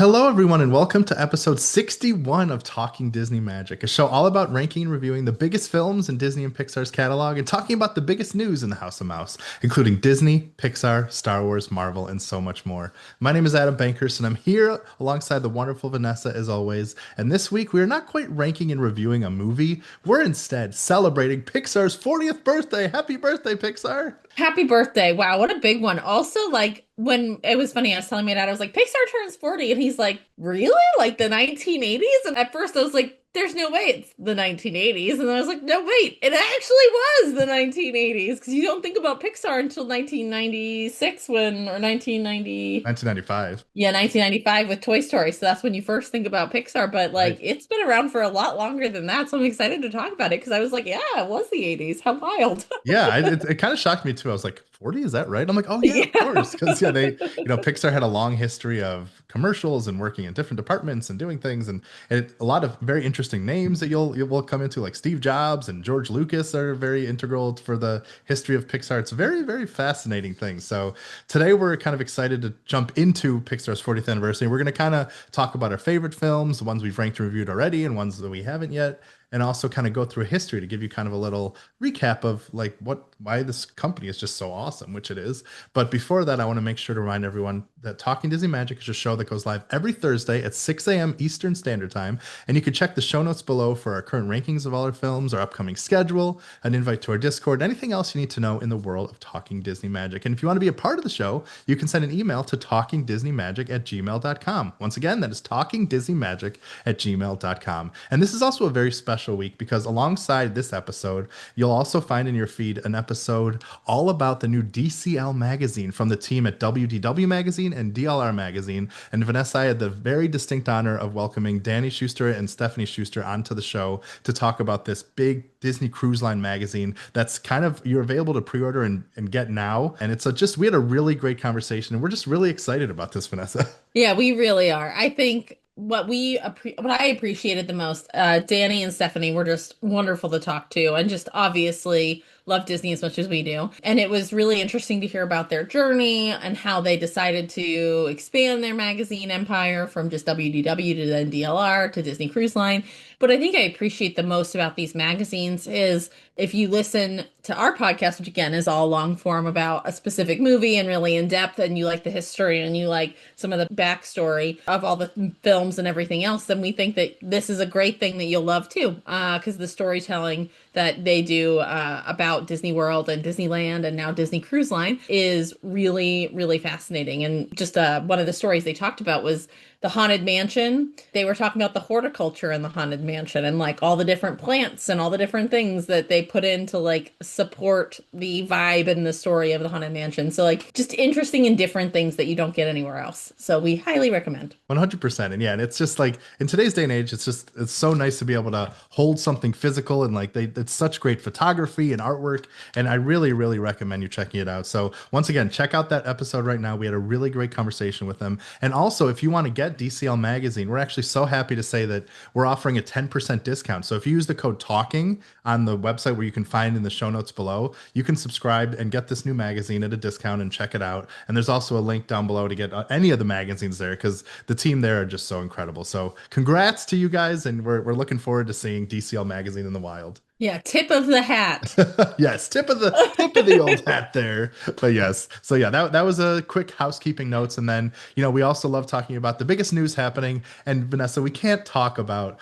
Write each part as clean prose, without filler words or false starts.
Hello, everyone, and welcome to episode 61 of Talking Disney Magic, a show all about ranking and reviewing the biggest films in Disney and Pixar's catalog and talking about the biggest news in the House of Mouse, including Disney, Pixar, Star Wars, Marvel, and so much more. My name is Adam Bankhurst, and I'm here alongside the wonderful Vanessa, as always. And this week, we are not quite ranking and reviewing a movie, we're instead celebrating Pixar's 40th birthday. Happy birthday, Pixar! Happy birthday. Wow, what a big one. Also, like when it was funny, I was telling my dad, I was like, Pixar turns 40. And he's like, really? Like the 1980s? And at first I was like, there's no way it's the 1980s. And then I was like, no, wait, it actually was the 1980s. Because you don't think about Pixar until 1996 or 1990. 1995. Yeah, 1995 with Toy Story. So that's when you first think about Pixar. But like Right. it's been around for a lot longer than that. So I'm excited to talk about it because I was like, yeah, it was the 80s. How wild. Yeah, it kind of shocked me too. I was like, 40, is that right? I'm like, oh yeah, of Yeah. course. Because yeah, Pixar had a long history of commercials and working in different departments and doing things, and a lot of very interesting names that you will come into, like Steve Jobs and George Lucas are very integral for the history of Pixar. It's a very, very fascinating thing. So today we're kind of excited to jump into Pixar's 40th anniversary. We're going to kind of talk about our favorite films, the ones we've ranked and reviewed already, and ones that we haven't yet, and also kind of go through a history to give you kind of a little recap of like why this company is just so awesome, which it is. But before that, I want to make sure to remind everyone that Talking Disney Magic is a show that goes live every Thursday at 6 a.m. Eastern Standard Time. And you can check the show notes below for our current rankings of all our films, our upcoming schedule, an invite to our Discord, anything else you need to know in the world of Talking Disney Magic. And if you want to be a part of the show, you can send an email to talkingdisneymagic@gmail.com. Once again, that is talkingdisneymagic@gmail.com. And this is also a very special week because alongside this episode, you'll also find in your feed an episode all about the new DCL magazine from the team at WDW Magazine and DLR Magazine. And Vanessa, I had the very distinct honor of welcoming Danny Schuster and Stephanie Schuster onto the show to talk about this big Disney Cruise Line magazine that's kind of you're available to pre-order and get now. And we had a really great conversation and we're just really excited about this, Vanessa. Yeah, we really are. I think what I appreciated the most, Danny and Stephanie were just wonderful to talk to, and just obviously love Disney as much as we do. And it was really interesting to hear about their journey and how they decided to expand their magazine empire from just WDW to then DLR to Disney Cruise Line. But I think I appreciate the most about these magazines is if you listen to our podcast, which again is all long form about a specific movie and really in depth, and you like the history and you like some of the backstory of all the films and everything else, then we think that this is a great thing that you'll love too, because the storytelling that they do about Disney World and Disneyland and now Disney Cruise Line is really, really fascinating. And just one of the stories they talked about was the Haunted Mansion. They were talking about the horticulture in the Haunted Mansion and like all the different plants and all the different things that they put in to like support the vibe and the story of the Haunted Mansion. So like just interesting and different things that you don't get anywhere else. So we highly recommend. 100%. And yeah, and it's just like in today's day and age, it's so nice to be able to hold something physical and like it's such great photography and artwork. And I really, really recommend you checking it out. So once again, check out that episode right now. We had a really great conversation with them. And also, if you want to get DCL Magazine, we're actually so happy to say that we're offering a 10% discount. So if you use the code TALKING on the website where you can find in the show notes below, you can subscribe and get this new magazine at a discount and check it out. And there's also a link down below to get any of the magazines there because the team there are just so incredible. So congrats to you guys, and we're looking forward to seeing DCL Magazine in the wild. Yeah, tip of the hat. Yes, tip of the old hat there. But yes, so yeah, that was a quick housekeeping notes, and then we also love talking about the biggest news happening. And Vanessa, we can't talk about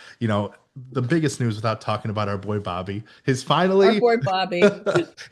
the biggest news without talking about our boy Bobby. Our boy Bobby.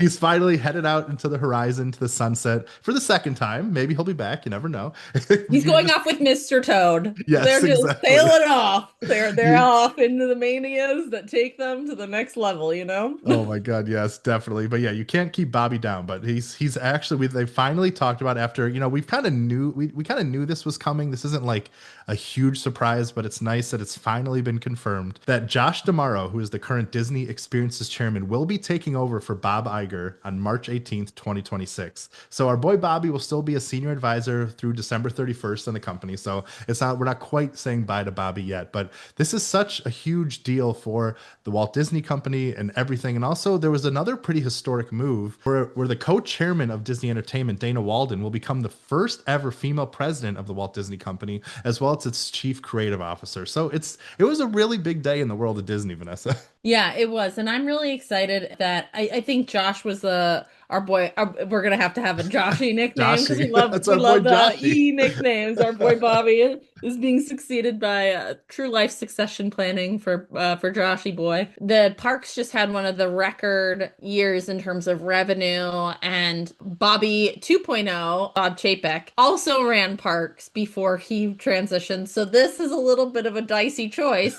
He's finally headed out into the horizon to the sunset for the second time. Maybe he'll be back. You never know. He's You going just off with Mr. Toad. yes, They're just exactly. sailing off. They're You off into the manias that take them to the next level, you know? Oh my God, yes, definitely. But yeah, you can't keep Bobby down. But he's actually they finally talked about after, we kind of knew this was coming. This isn't like a huge surprise, but it's nice that it's finally been confirmed that that Josh D'Amaro, who is the current Disney Experiences chairman, will be taking over for Bob Iger on March 18th, 2026. So our boy Bobby will still be a senior advisor through December 31st in the company. So we're not quite saying bye to Bobby yet, but this is such a huge deal for the Walt Disney Company and everything. And also there was another pretty historic move where the co-chairman of Disney Entertainment, Dana Walden, will become the first ever female president of the Walt Disney Company, as well as its chief creative officer. So it was a really big day in the world of Disney, Vanessa. Yeah, it was. And I'm really excited that I think Josh was our boy. We're gonna have a Joshy nickname because Joshy, that's we our boy love the Joshy. E nicknames. Our boy Bobby is being succeeded by true life succession planning for Joshy boy. The parks just had one of the record years in terms of revenue, and Bobby 2.0, Bob Chapek, also ran parks before he transitioned. So this is a little bit of a dicey choice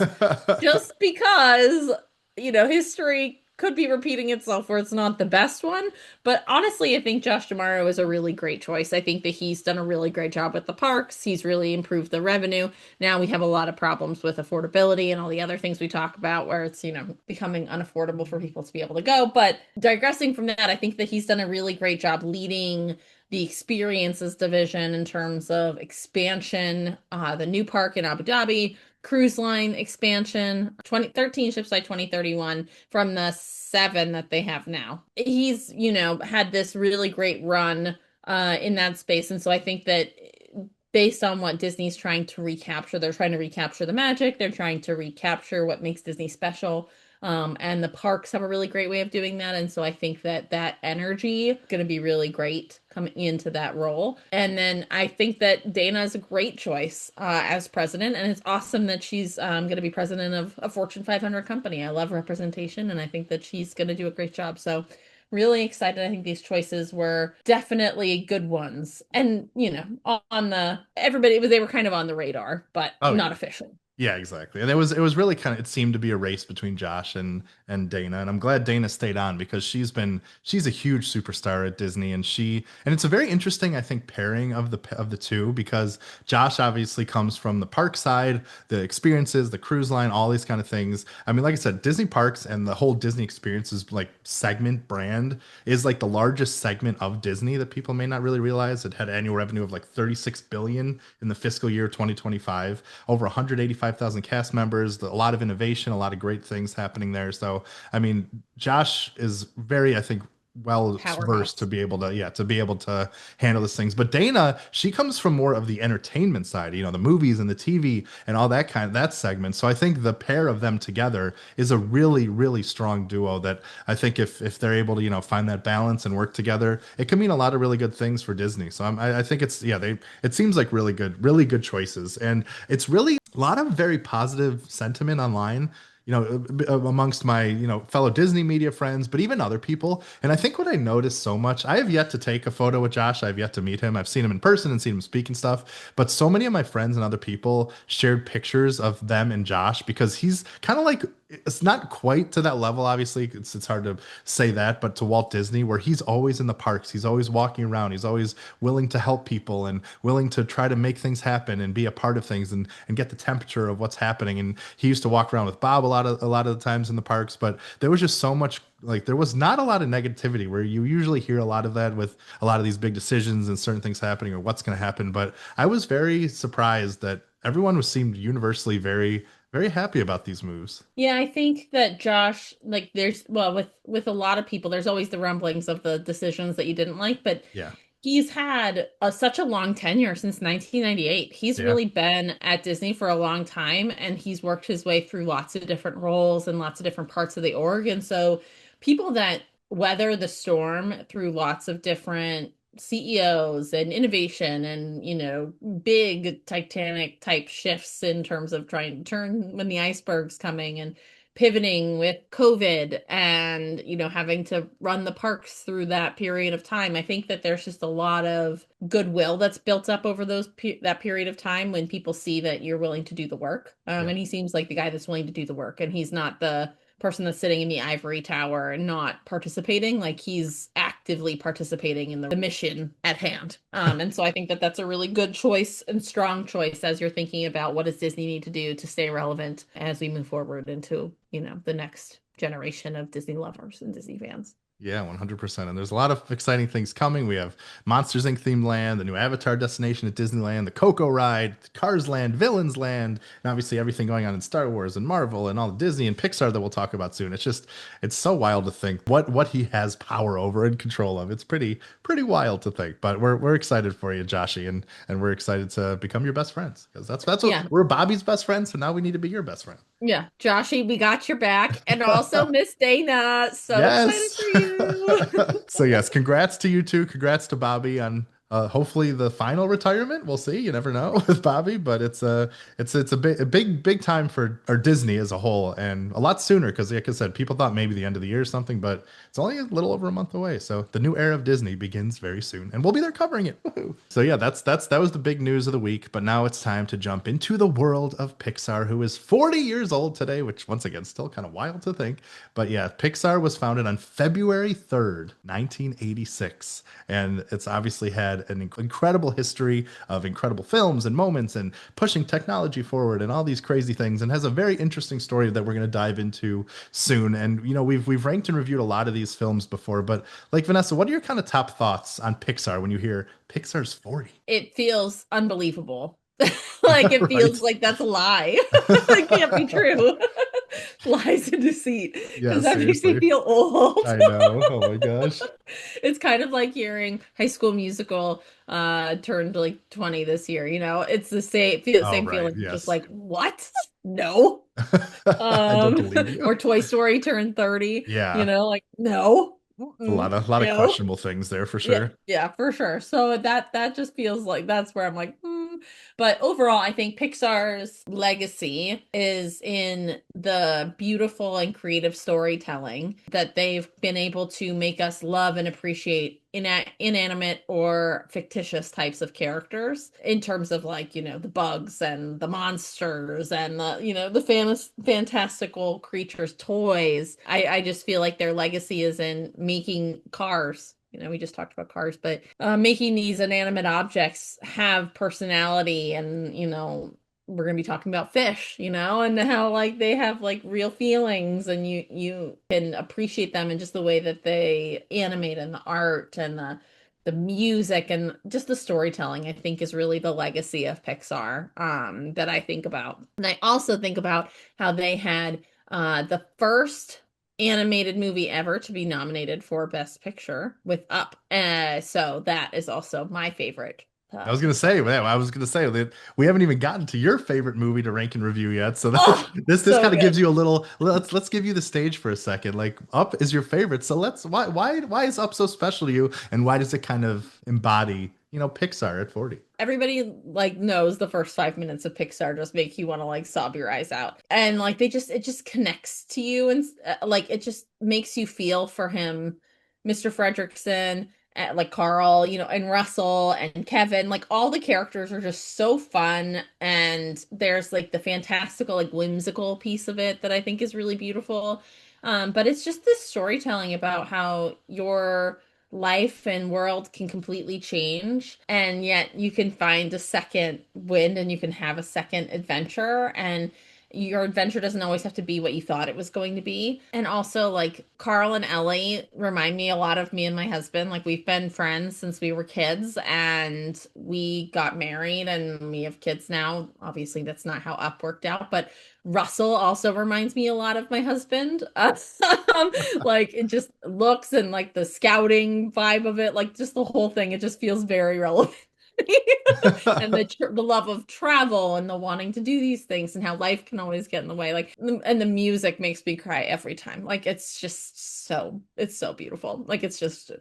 just because, history could be repeating itself where it's not the best one. But honestly, I think Josh D'Amaro is a really great choice. I think that he's done a really great job with the parks. He's really improved the revenue. Now we have a lot of problems with affordability and all the other things we talk about where it's, becoming unaffordable for people to be able to go. But digressing from that, I think that he's done a really great job leading the experiences division in terms of expansion, the new park in Abu Dhabi, cruise line expansion, 2013 ships by 2031 from the 7 that they have now. He's, had this really great run in that space. And so I think that based on what Disney's trying to recapture, they're trying to recapture the magic, they're trying to recapture what makes Disney special. And the parks have a really great way of doing that. And so I think that that energy is going to be really great coming into that role. And then I think that Dana is a great choice as president. And it's awesome that she's going to be president of a Fortune 500 company. I love representation and I think that she's going to do a great job. So really excited. I think these choices were definitely good ones. And, on they were kind of on the radar, but Oh not yeah. official. Yeah, exactly. And it was really kind of, it seemed to be a race between Josh and Dana. And I'm glad Dana stayed on because she's a huge superstar at Disney, and it's a very interesting, I think, pairing of the two, because Josh obviously comes from the park side, the experiences, the cruise line, all these kind of things. I mean, like I said, Disney Parks and the whole Disney experiences like segment brand is like the largest segment of Disney that people may not really realize. It had annual revenue of like 36 billion in the fiscal year 2025, over 185,000 cast members, a lot of innovation, a lot of great things happening there. So, I mean, Josh is very, I think, well versed to Powerhouse. be able to, yeah, to be able to handle these things. But Dana, she comes from more of the entertainment side, the movies and the TV and all that segment. So I think the pair of them together is a really, really strong duo that I think if they're able to, find that balance and work together, it can mean a lot of really good things for Disney. So I think it seems like really good choices. And it's really a lot of very positive sentiment online, amongst my, fellow Disney media friends, but even other people. And I think what I noticed so much, I have yet to take a photo with Josh. I've yet to meet him. I've seen him in person and seen him speak and stuff. But so many of my friends and other people shared pictures of them and Josh because he's kind of like, it's not quite to that level, obviously. It's hard to say that, but to Walt Disney, where he's always in the parks, he's always walking around, he's always willing to help people and willing to try to make things happen and be a part of things and get the temperature of what's happening. And he used to walk around with Bob a lot of the times in the parks, but there was just so much, like there was not a lot of negativity where you usually hear a lot of that with a lot of these big decisions and certain things happening or what's going to happen. But I was very surprised that everyone seemed universally very, very happy about these moves. Yeah, I think that Josh, like with a lot of people, there's always the rumblings of the decisions that you didn't like, but Yeah. he's had such a long tenure since 1998. He's Yeah. really been at Disney for a long time and he's worked his way through lots of different roles and lots of different parts of the org. And so people that weather the storm through lots of different CEOs and innovation and, big Titanic type shifts in terms of trying to turn when the iceberg's coming and pivoting with COVID and, having to run the parks through that period of time. I think that there's just a lot of goodwill that's built up over that period of time when people see that you're willing to do the work. Yeah. And he seems like the guy that's willing to do the work and he's not the person that's sitting in the ivory tower and not participating. Like he's actively participating in the mission at hand. And so I think that that's a really good choice and strong choice as you're thinking about what does Disney need to do to stay relevant as we move forward into, the next generation of Disney lovers and Disney fans. Yeah, 100%. And there's a lot of exciting things coming. We have Monsters Inc. themed land, the new Avatar destination at Disneyland, the Coco ride, Cars Land, Villains Land, and obviously everything going on in Star Wars and Marvel and all the Disney and Pixar that we'll talk about soon. It's so wild to think what he has power over and control of. It's pretty wild to think. But we're excited for you, Joshy, and we're excited to become your best friends because that's what Yeah. we're Bobby's best friends. So now we need to be your best friend. Yeah, Joshy, we got your back. And also Miss Dana. So excited Yes. for you. So yes, congrats to you two. Congrats to Bobby on hopefully the final retirement. We'll see. You never know with Bobby, but it's a big time for or Disney as a whole, and a lot sooner because like I said, people thought maybe the end of the year or something, but it's only a little over a month away. So the new era of Disney begins very soon, and we'll be there covering it. Woohoo. So yeah, that was the big news of the week. But now it's time to jump into the world of Pixar, who is 40 years old today, which once again still kind of wild to think. But yeah, Pixar was founded on February 3rd, 1986, and it's obviously had an incredible history of incredible films and moments and pushing technology forward and all these crazy things, and has a very interesting story that we're going to dive into soon. And we've ranked and reviewed a lot of these films before, but like Vanessa, what are your kind of top thoughts on Pixar when you hear Pixar's 40? It feels unbelievable. Like it Right. feels like that's a lie. It can't be true. Lies and deceit. Yeah, Because that makes me seriously. feel old. I know. Oh my gosh. It's kind of like hearing High School Musical turned like 20 this year, It's the Oh same right. feeling, just Yes. like, what? No. I don't believe you. Or Toy Story turned 30, Yeah. like, no. A Mm-mm, lot of no. questionable things there for Yeah, sure. yeah, for sure. So that just feels like that's where I'm like, hmm. But overall, I think Pixar's legacy is in the beautiful and creative storytelling that they've been able to make us love and appreciate inanimate or fictitious types of characters in terms of like, the bugs and the monsters and the fantastical creatures, toys. I just feel like their legacy is in making cars. We just talked about cars, but making these inanimate objects have personality and, we're going to be talking about fish, and how like they have like real feelings and you can appreciate them in just the way that they animate and the art and the music and just the storytelling, I think is really the legacy of Pixar that I think about. And I also think about how they had the first animated movie ever to be nominated for Best Picture with Up. So that is also my favorite. I was gonna say, man, I was gonna say that we haven't even gotten to your favorite movie to rank and review yet. So that, Oh, this so kind of gives good. you a little. Let's give you the stage for a second. Like Up is your favorite, so let's why is Up so special to you, and why does it kind of embody Pixar at 40? Everybody like knows the first 5 minutes of Pixar just make you want to like sob your eyes out. And like it just connects to you and like it just makes you feel for him, Mr. Fredrickson, like Carl, and Russell and Kevin, like all the characters are just so fun. And there's like the fantastical, like whimsical piece of it that I think is really beautiful. But it's just this storytelling about how your life and world can completely change, and yet you can find a second wind and you can have a second adventure, and your adventure doesn't always have to be what you thought it was going to be. And also like Carl and Ellie remind me a lot of me and my husband. Like we've been friends since we were kids and we got married and we have kids now. Obviously that's not how Up worked out, but Russell also reminds me a lot of my husband. Like it just looks and like the scouting vibe of it, like just the whole thing, it just feels very relevant. And the love of travel and the wanting to do these things and how life can always get in the way. Like and the music makes me cry every time. Like it's so beautiful. Like it's just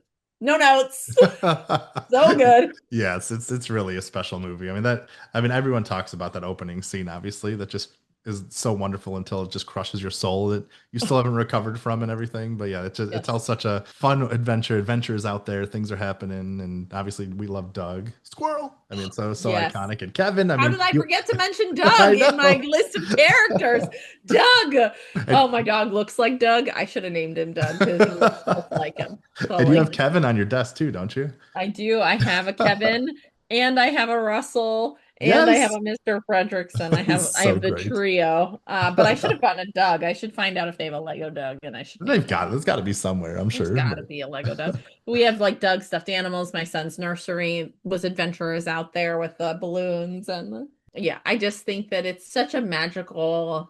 no notes. So good. Yes, it's really a special movie. I mean everyone talks about that opening scene, obviously, that just is so wonderful until it just crushes your soul that you still haven't recovered from and everything. But yeah, it Yes. tells such a fun adventure. Adventures out there, things are happening, and obviously we love Doug Squirrel. I mean, so Yes. iconic. And Kevin, I How mean, did I you forget to mention I Doug in my know. list of characters? Doug. And, Oh, my dog looks like Doug. I should have named him Doug because he looks just like him. and you have Totally. Kevin on your desk too, don't you? I do. I have a Kevin and I have a Russell and I have Yes. a Mr. Fredrickson. I have It's I so have the great. trio. But I should have gotten a Doug. I should find out if they have a Lego Doug and I should name They've him. got it. There's got to be somewhere, I'm There's sure. got to But be a Lego Doug. We have like Doug stuffed animals. My son's nursery was adventurers out there with the balloons and yeah, I just think that it's such a magical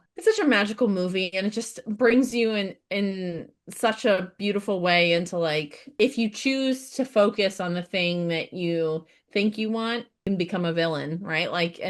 movie and it just brings you in such a beautiful way into like if you choose to focus on the thing that you think you want, you can become a villain, right? Like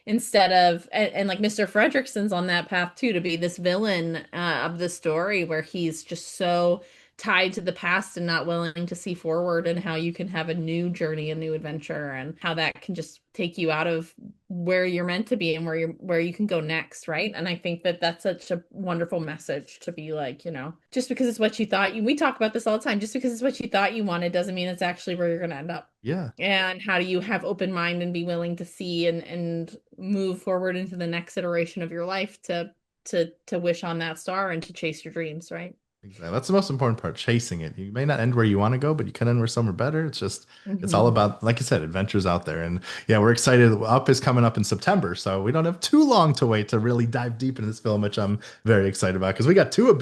instead of and like Mr. Fredrickson's on that path too to be this villain of the story where he's just so tied to the past and not willing to see forward and how you can have a new journey, a new adventure and how that can just take you out of where you're meant to be and where you can go next, right? And I think that that's such a wonderful message to be like, just because it's what you thought we talk about this all the time, just because it's what you thought you wanted doesn't mean it's actually where you're going to end up. yeah. And how do you have open mind and be willing to see and move forward into the next iteration of your life to wish on that star and to chase your dreams, right? Exactly. That's the most important part, chasing it. You may not end where you want to go, but you can end where somewhere better. It's all Hmm. about, like I said, adventures out there. And yeah, we're excited. Up is coming up in September, so we don't have too long to wait to really dive deep into this film, which I'm very excited about because we got two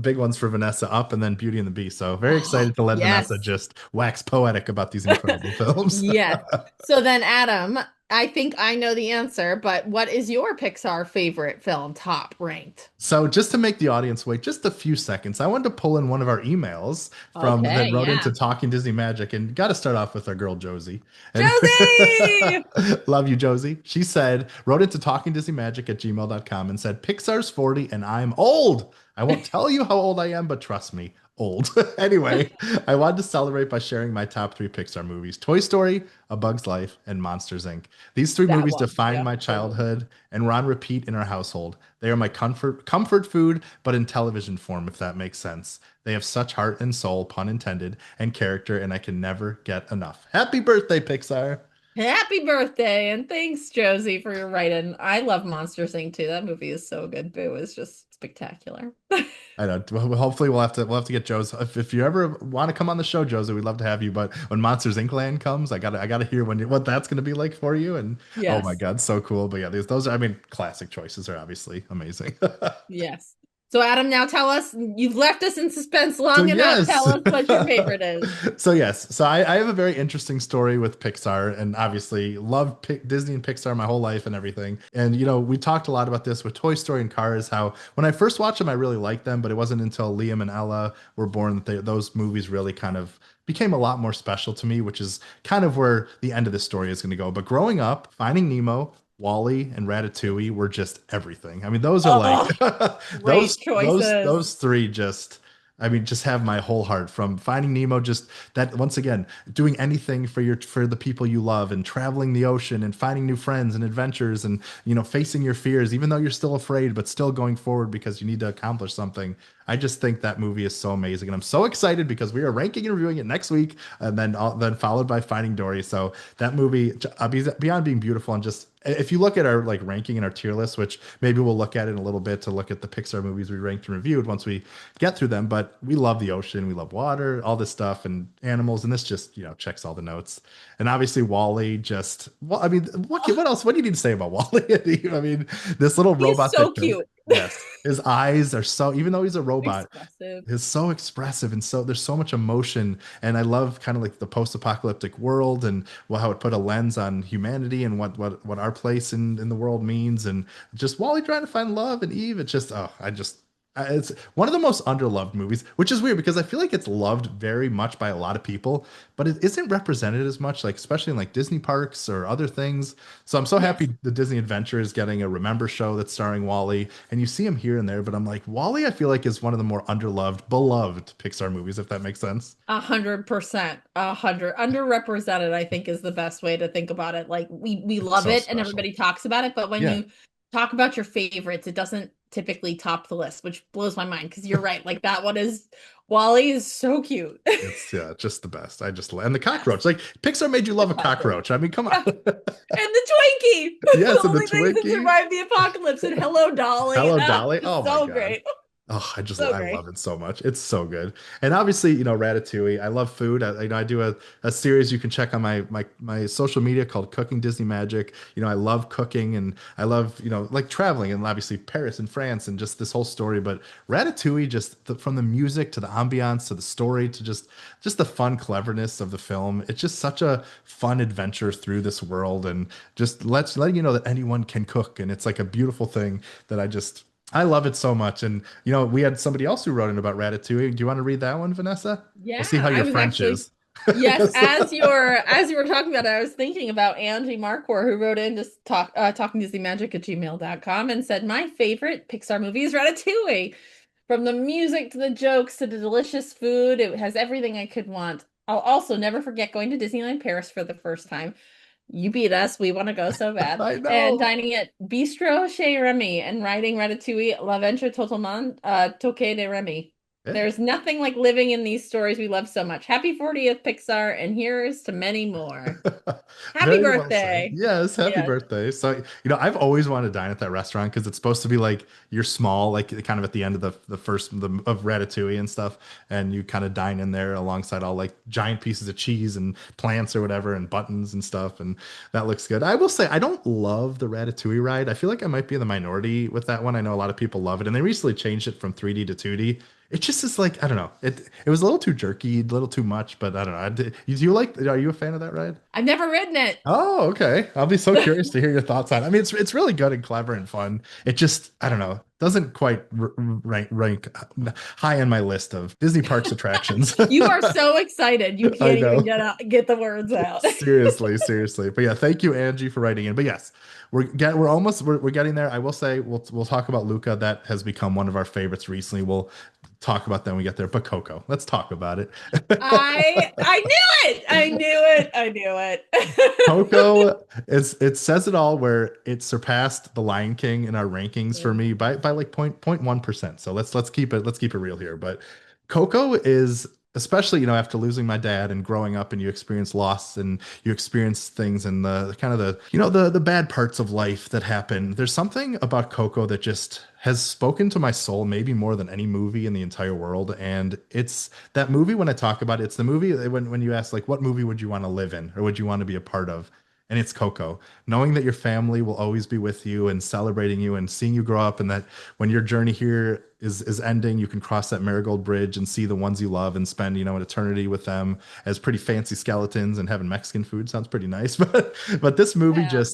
big ones for Vanessa, Up and then Beauty and the Beast. So very Oh, excited to let Vanessa yes. just wax poetic about these incredible films. Yes. So then, Adam, I think I know the answer, but what is your Pixar favorite film top ranked? So just to make the audience wait just a few seconds, I wanted to pull in one of our emails from that Okay, wrote into yeah. Talking Disney Magic and got to start off with our girl Josie. And Josie! love you, Josie. She said, wrote into talkingdisneymagic@gmail.com and said, Pixar's 40 and I'm old. I won't tell you how old I am, but trust me, old. Anyway, I wanted to celebrate by sharing my top three Pixar movies: Toy Story, A Bug's Life, and Monsters Inc. These three That movies one. defined Yeah, my totally. childhood and were on repeat in our household. They are my comfort food, but in television form, if that makes sense. They have such heart and soul, pun intended, and character, and I can never get enough. Happy birthday, Pixar! Happy birthday, and thanks, Josie, for your write-in. I love Monsters Inc. too. That movie is so good. Boo is just spectacular. I know. Well, hopefully, we'll have to get Joe's. If you ever want to come on the show, Josie, we'd love to have you. But when Monsters Inc. Land comes, I gotta hear what that's gonna be like for you. And oh my Yes. God, so cool. But yeah, those are, I mean, classic choices are obviously amazing. Yes. So, Adam, now tell us, you've left us in suspense So long enough. yes. Tell us what your favorite is. So yes. So I have a very interesting story with Pixar and obviously love Disney and Pixar my whole life and everything. And we talked a lot about this with Toy Story and Cars, how when I first watched them, I really liked them, but it wasn't until Liam and Ella were born that those movies really kind of became a lot more special to me, which is kind of where the end of the story is going to go. But growing up, Finding Nemo, Wally and Ratatouille were just everything. I mean, those are like Oh, those great those choices. those three just I mean, just have my whole heart from Finding Nemo, just that once again, doing anything for the people you love and traveling the ocean and finding new friends and adventures and facing your fears, even though you're still afraid, but still going forward because you need to accomplish something. I just think that movie is so amazing, and I'm so excited because we are ranking and reviewing it next week, and then followed by Finding Dory. So that movie, beyond being beautiful, and just if you look at our like ranking and our tier list, which maybe we'll look at in a little bit to look at the Pixar movies we ranked and reviewed once we get through them. But we love the ocean, we love water, all this stuff, and animals, and this just checks all the notes. And obviously Wally, just well, I mean, what else? What do you need to say about Wally? I mean, this little He's robot so that cute. yes, his eyes are so, even though he's a robot, Expressive. is so expressive and so there's so much emotion. And I love kind of like the post-apocalyptic world and how it put a lens on humanity and what our place in the world means. And just Wally trying to find love and Eve. It's just it's one of the most underloved movies, which is weird because I feel like it's loved very much by a lot of people, but it isn't represented as much, like especially in like Disney parks or other things. So I'm so Yes. happy the Disney Adventure is getting a Remember show that's starring Wally, and you see him here and there, but I'm like, Wally, I feel like is one of the more underloved, beloved Pixar movies, if that makes sense. 100%. 100. Underrepresented, I think, is the best way to think about it. Like we It's love so it and special. everybody talks about it, but when Yeah. talk about your favorites, it doesn't typically top the list, which blows my mind because you're right. Like that one is Wally is so cute. It's yeah, just the best. And the Yes, cockroach. Like Pixar made you love the a cockroach. cockroach. I mean, come on. Yeah. And the Twinkie, the Yes, and the only things that Twinkie. survived the apocalypse, and Hello Dolly. Hello, Ah, Dolly. Oh my so God. great. Oh, So I great. love it so much. It's so good. And obviously, Ratatouille. I love food. I do a series you can check on my social media called Cooking Disney Magic. I love cooking and I love, like traveling and obviously Paris and France and just this whole story. But Ratatouille, from the music to the ambiance to the story to just the fun cleverness of the film. It's just such a fun adventure through this world and just letting you know that anyone can cook. And it's like a beautiful thing that I love it so much. And we had somebody else who wrote in about Ratatouille. Do you want to read that one, Vanessa? We'll Yeah, see how I your was French actually is. yes, 'Cause- as you were talking about it, I was thinking about Angie Marquardt, who wrote in to talkingdisneymagic@gmail.com and said, my favorite Pixar movie is Ratatouille. From the music to the jokes to the delicious food, it has everything I could want. I'll also never forget going to Disneyland Paris for the first time. You beat us. We want to go so bad. I And know. dining at Bistro Chez Remy and riding Ratatouille L'Aventure Totalement, Toquet de Remy. Yeah. There's nothing like living in these stories we love so much. Happy 40th, Pixar, and here's to many more. Happy Very well said. birthday. Yes, happy Yes. birthday. So, I've always wanted to dine at that restaurant because it's supposed to be like you're small, like kind of at the end of the first of Ratatouille and stuff, and you kind of dine in there alongside all like giant pieces of cheese and plants or whatever and buttons and stuff, and that looks good. I will say I don't love the Ratatouille ride. I feel like I might be in the minority with that one. I know a lot of people love it, and they recently changed it from 3D to 2D. It just is like I don't know. It was a little too jerky, a little too much, but I don't know. Do you like? Are you a fan of that ride? I've never ridden it. Oh, okay. I'll be so curious to hear your thoughts on it. I mean, it's really good and clever and fun. It just, I don't know, doesn't quite rank high on my list of Disney parks attractions. You are so excited. You I can't even know. get the words out. Seriously, seriously. But yeah, thank you, Angie, for writing in. But yes, we're getting there. I will say we'll talk about Luca. That has become one of our favorites recently. We'll talk about that when we get there. But Coco, let's talk about it. I knew it. I knew it. I knew it. Coco it says it all where it surpassed the Lion King in our rankings for me by like 0.1%. So let's keep it real here. But Coco is especially, after losing my dad and growing up and you experience loss and you experience things and the kind of the bad parts of life that happen. There's something about Coco that just has spoken to my soul maybe more than any movie in the entire world. And it's that movie when I talk about it, it's the movie when you ask like what movie would you want to live in or would you want to be a part of? And it's Coco, knowing that your family will always be with you and celebrating you and seeing you grow up, and that when your journey here is ending, you can cross that marigold bridge and see the ones you love and spend, an eternity with them as pretty fancy skeletons and having Mexican food sounds pretty nice. But this movie Yeah.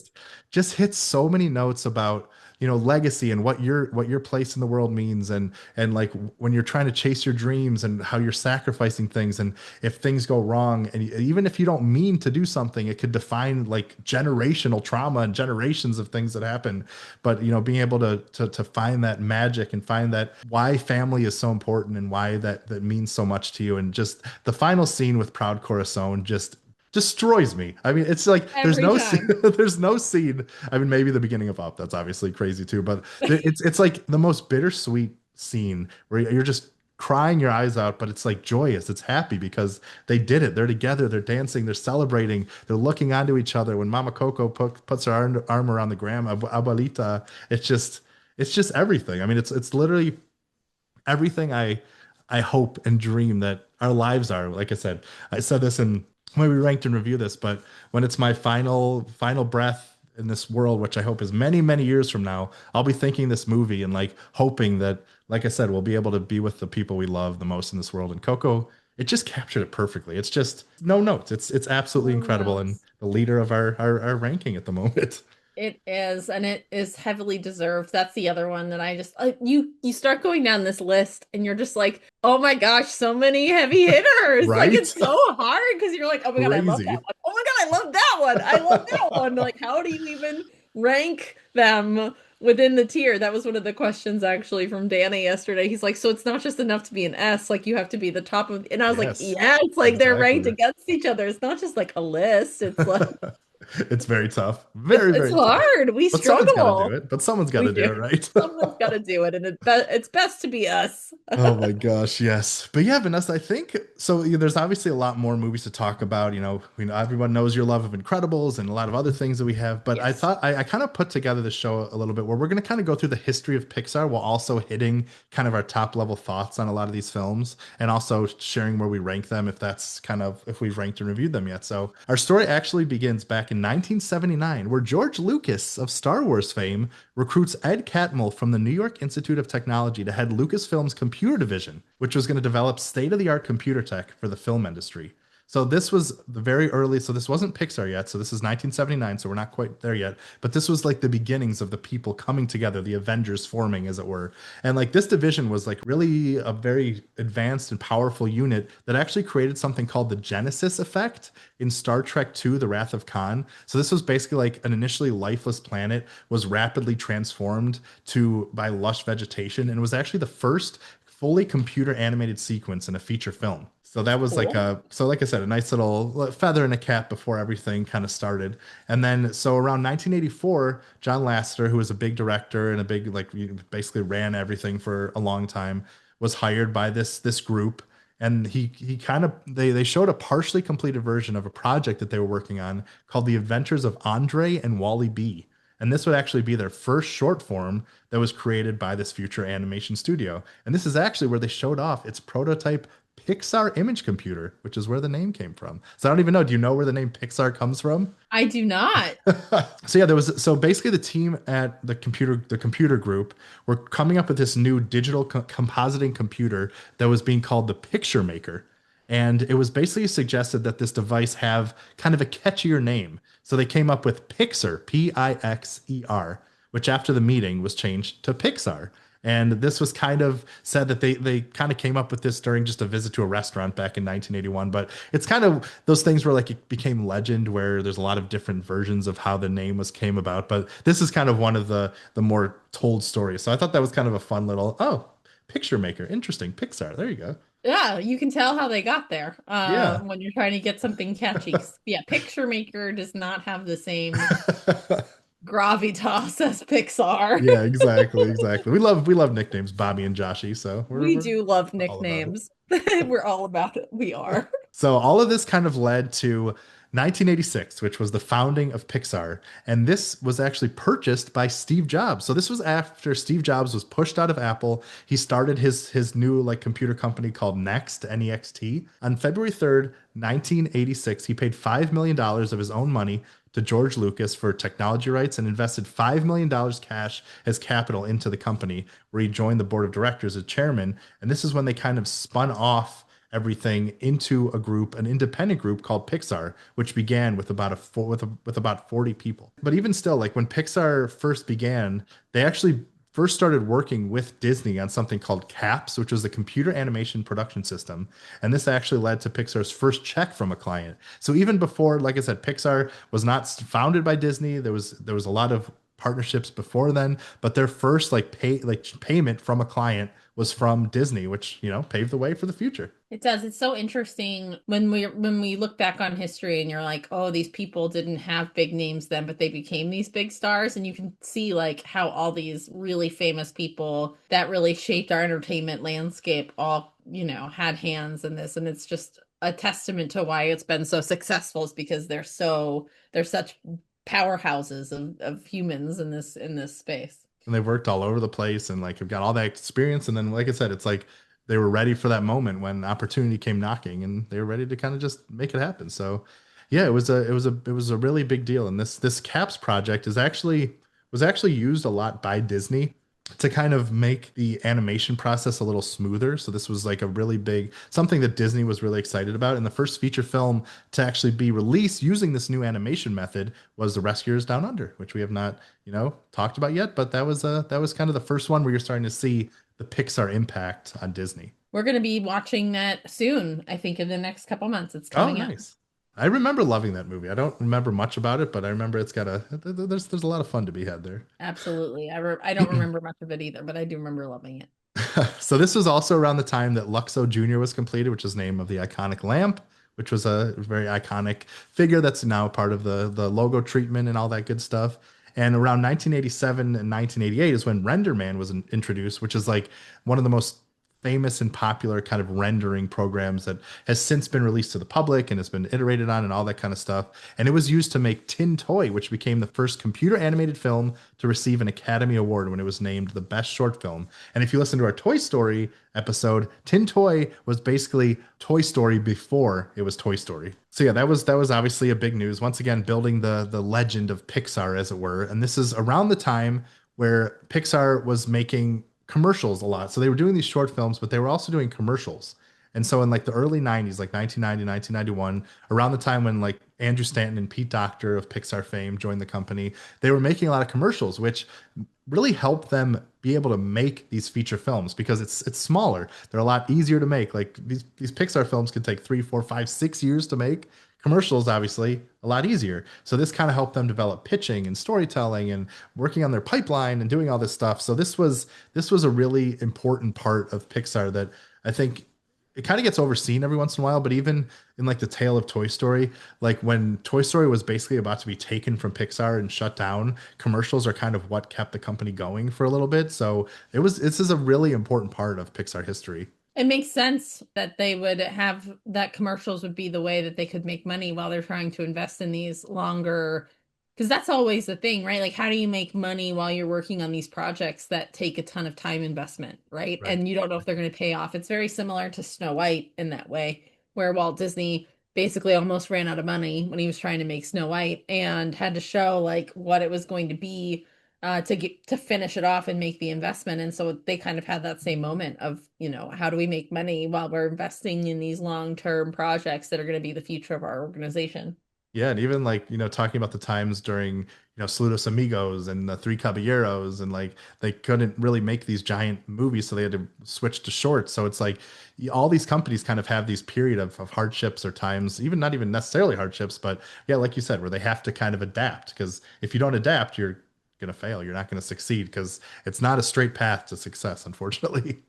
just hits so many notes about legacy and what your place in the world means and like when you're trying to chase your dreams and how you're sacrificing things and if things go wrong and even if you don't mean to do something it could define like generational trauma and generations of things that happen, but being able to find that magic and find that why family is so important and why that means so much to you, and just the final scene with Proud Corazon just destroys me. I mean, it's like Every time. there's no scene. I mean, maybe the beginning of Up, that's obviously crazy too, but it's like the most bittersweet scene where you're just crying your eyes out, but it's like joyous. It's happy because they did it. They're together. They're dancing. They're celebrating. They're looking onto each other. When Mama Coco puts her arm around the grandma abuelita, it's just everything. I mean, it's literally everything I hope and dream that our lives are. Like I said this in when we ranked and review this, but when it's my final breath in this world, which I hope is many, many years from now, I'll be thinking this movie and like hoping that, like I said, we'll be able to be with the people we love the most in this world. And Coco, it just captured it perfectly. It's just no notes. It's absolutely Oh, incredible and notes. the leader of our ranking at the moment. It is, and it is heavily deserved. That's the other one that I just you start going down this list, and you're just like, oh my gosh, so many heavy hitters. Like Right? it's so hard because you're like, oh my God, I love that Crazy. one. Oh my God, I love that one. I love that one. Like, how do you even rank them within the tier? That was one of the questions actually from Danny yesterday. He's like, so it's not just enough to be an S, like you have to be the top of, and I was like, Yes, yeah, it's like they're ranked exactly. against each other. It's not just like a list. It's like It's very tough. It's Very, it's very tough. hard. We But someone's got to do struggle. it. But someone's got We to do do. it, right? Someone's got to do it, and it's best to be us. Oh my gosh, yes. But yeah, Vanessa, I think so. There's obviously a lot more movies to talk about. We know everyone knows your love of Incredibles and a lot of other things that we have. But I Yes. thought I kind of put together the show a little bit where we're going to kind of go through the history of Pixar while also hitting kind of our top level thoughts on a lot of these films and also sharing where we rank them if that's kind of if we've ranked and reviewed them yet. So our story actually begins back in 1979, where George Lucas of Star Wars fame recruits Ed Catmull from the New York Institute of Technology to head Lucasfilm's computer division, which was going to develop state-of-the-art computer tech for the film industry. So this was the very early, so this wasn't Pixar yet. So this is 1979, so we're not quite there yet. But this was like the beginnings of the people coming together, the Avengers forming, as it were. And like this division was like really a very advanced and powerful unit that actually created something called the Genesis effect in Star Trek II, The Wrath of Khan. So this was basically like an initially lifeless planet was rapidly transformed to by lush vegetation and was actually the first fully computer animated sequence in a feature film. So that was like Cool. like I said, a nice little feather in a cap before everything kind of started. And then, so around 1984, John Lasseter, who was a big director and a big, like, basically ran everything for a long time, was hired by this group. And he kind of they showed a partially completed version of a project that they were working on called The Adventures of Andre and Wally B. And this would actually be their first short form that was created by this future animation studio. And this is actually where they showed off its prototype Pixar image computer, which is where the name came from. So I don't even know. Do you know where the name Pixar comes from? I do not. So yeah, there was so basically the team at the computer group were coming up with this new digital compositing computer that was being called the Picture Maker. And it was basically suggested that this device have kind of a catchier name. So they came up with Pixar, Pixer, which after the meeting was changed to Pixar. And this was kind of said that they kind of came up with this during just a visit to a restaurant back in 1981. But it's kind of those things where like it became legend, where there's a lot of different versions of how the name was came about. But this is kind of one of the more told stories. So I thought that was kind of a fun little picture maker, interesting Pixar. There you go. Yeah, you can tell how they got there Yeah. when you're trying to get something catchy. 'Cause, yeah, Picture Maker does not have the same gravitas as Pixar. Yeah, exactly, exactly. We love nicknames, Bobby and Joshy, so We do love we're all about it. nicknames. We're all about it. We are. So all of this kind of led to 1986, which was the founding of Pixar, and this was actually purchased by Steve Jobs. So this was after Steve Jobs was pushed out of Apple. He started his new like computer company called Next, Next. On February 3rd, 1986, he paid $5 million of his own money to George Lucas for technology rights and invested $5 million cash as capital into the company, where he joined the board of directors as chairman. And this is when they kind of spun off everything into a group, an independent group called Pixar, which began with with about 40 people. But even still, like when Pixar first began, they actually first started working with Disney on something called CAPS, which was the computer animation production system. And this actually led to Pixar's first check from a client. So even before, like I said, Pixar was not founded by Disney. There was a lot of partnerships before then, but their first payment from a client was from Disney, which, paved the way for the future. It does. It's so interesting when we look back on history and you're like, oh, these people didn't have big names then, but they became these big stars. And you can see like how all these really famous people that really shaped our entertainment landscape all, had hands in this. And it's just a testament to why it's been so successful, is because they're such powerhouses of humans in this space. And they've worked all over the place and like have got all that experience. And then, like I said, it's like they were ready for that moment when opportunity came knocking, and they were ready to kind of just make it happen. So, yeah, it was a really big deal. And this Caps project was actually used a lot by Disney to kind of make the animation process a little smoother. So this was like a really big something that Disney was really excited about. And the first feature film to actually be released using this new animation method was The Rescuers Down Under, which we have not, talked about yet, but that was kind of the first one where you're starting to see the Pixar impact on Disney. We're going to be watching that soon. I think in the next couple months it's Oh, coming out. nice. I remember loving that movie. I don't remember much about it, but I remember it's got there's a lot of fun to be had there. Absolutely. I don't remember much of it either, but I do remember loving it. So this was also around the time that Luxo Jr. was completed, which is the name of the iconic lamp, which was a very iconic figure that's now part of the logo treatment and all that good stuff. And around 1987 and 1988 is when Render Man was introduced, which is like one of the most famous and popular kind of rendering programs that has since been released to the public and has been iterated on and all that kind of stuff. And it was used to make Tin Toy, which became the first computer animated film to receive an Academy Award when it was named the best short film. And if you listen to our Toy Story episode, Tin Toy was basically Toy Story before it was Toy Story. So yeah, that was obviously a big news. Once again, building the legend of Pixar, as it were. And this is around the time where Pixar was making commercials a lot. So they were doing these short films, but they were also doing commercials. And so in like the early 90s, like 1990, 1991, around the time when like Andrew Stanton and Pete Docter of Pixar fame joined the company, they were making a lot of commercials, which really helped them be able to make these feature films because it's smaller. They're a lot easier to make. Like these Pixar films could take 3, 4, 5, 6 years to make. Commercials, obviously, a lot easier. So this kind of helped them develop pitching and storytelling and working on their pipeline and doing all this stuff. So this was a really important part of Pixar that I think it kind of gets overseen every once in a while, but even in like the tale of Toy Story, like when Toy Story was basically about to be taken from Pixar and shut down, commercials are kind of what kept the company going for a little bit. So this is a really important part of Pixar history. It makes sense that they would have that commercials would be the way that they could make money while they're trying to invest in these longer, because that's always the thing, right? Like, how do you make money while you're working on these projects that take a ton of time investment, right? Right. And you don't know if they're going to pay off. It's very similar to Snow White in that way, where Walt Disney basically almost ran out of money when he was trying to make Snow White and had to show like what it was going to be to finish it off and make the investment. And so they kind of had that same moment of, how do we make money while we're investing in these long-term projects that are going to be the future of our organization? Yeah, and even like, talking about the times during, Saludos Amigos and the Three Caballeros, and like they couldn't really make these giant movies, so they had to switch to shorts. So it's like all these companies kind of have these period of hardships or times, even not even necessarily hardships, but yeah, like you said, where they have to kind of adapt. Because if you don't adapt, you're gonna fail. You're not gonna succeed because it's not a straight path to success, unfortunately.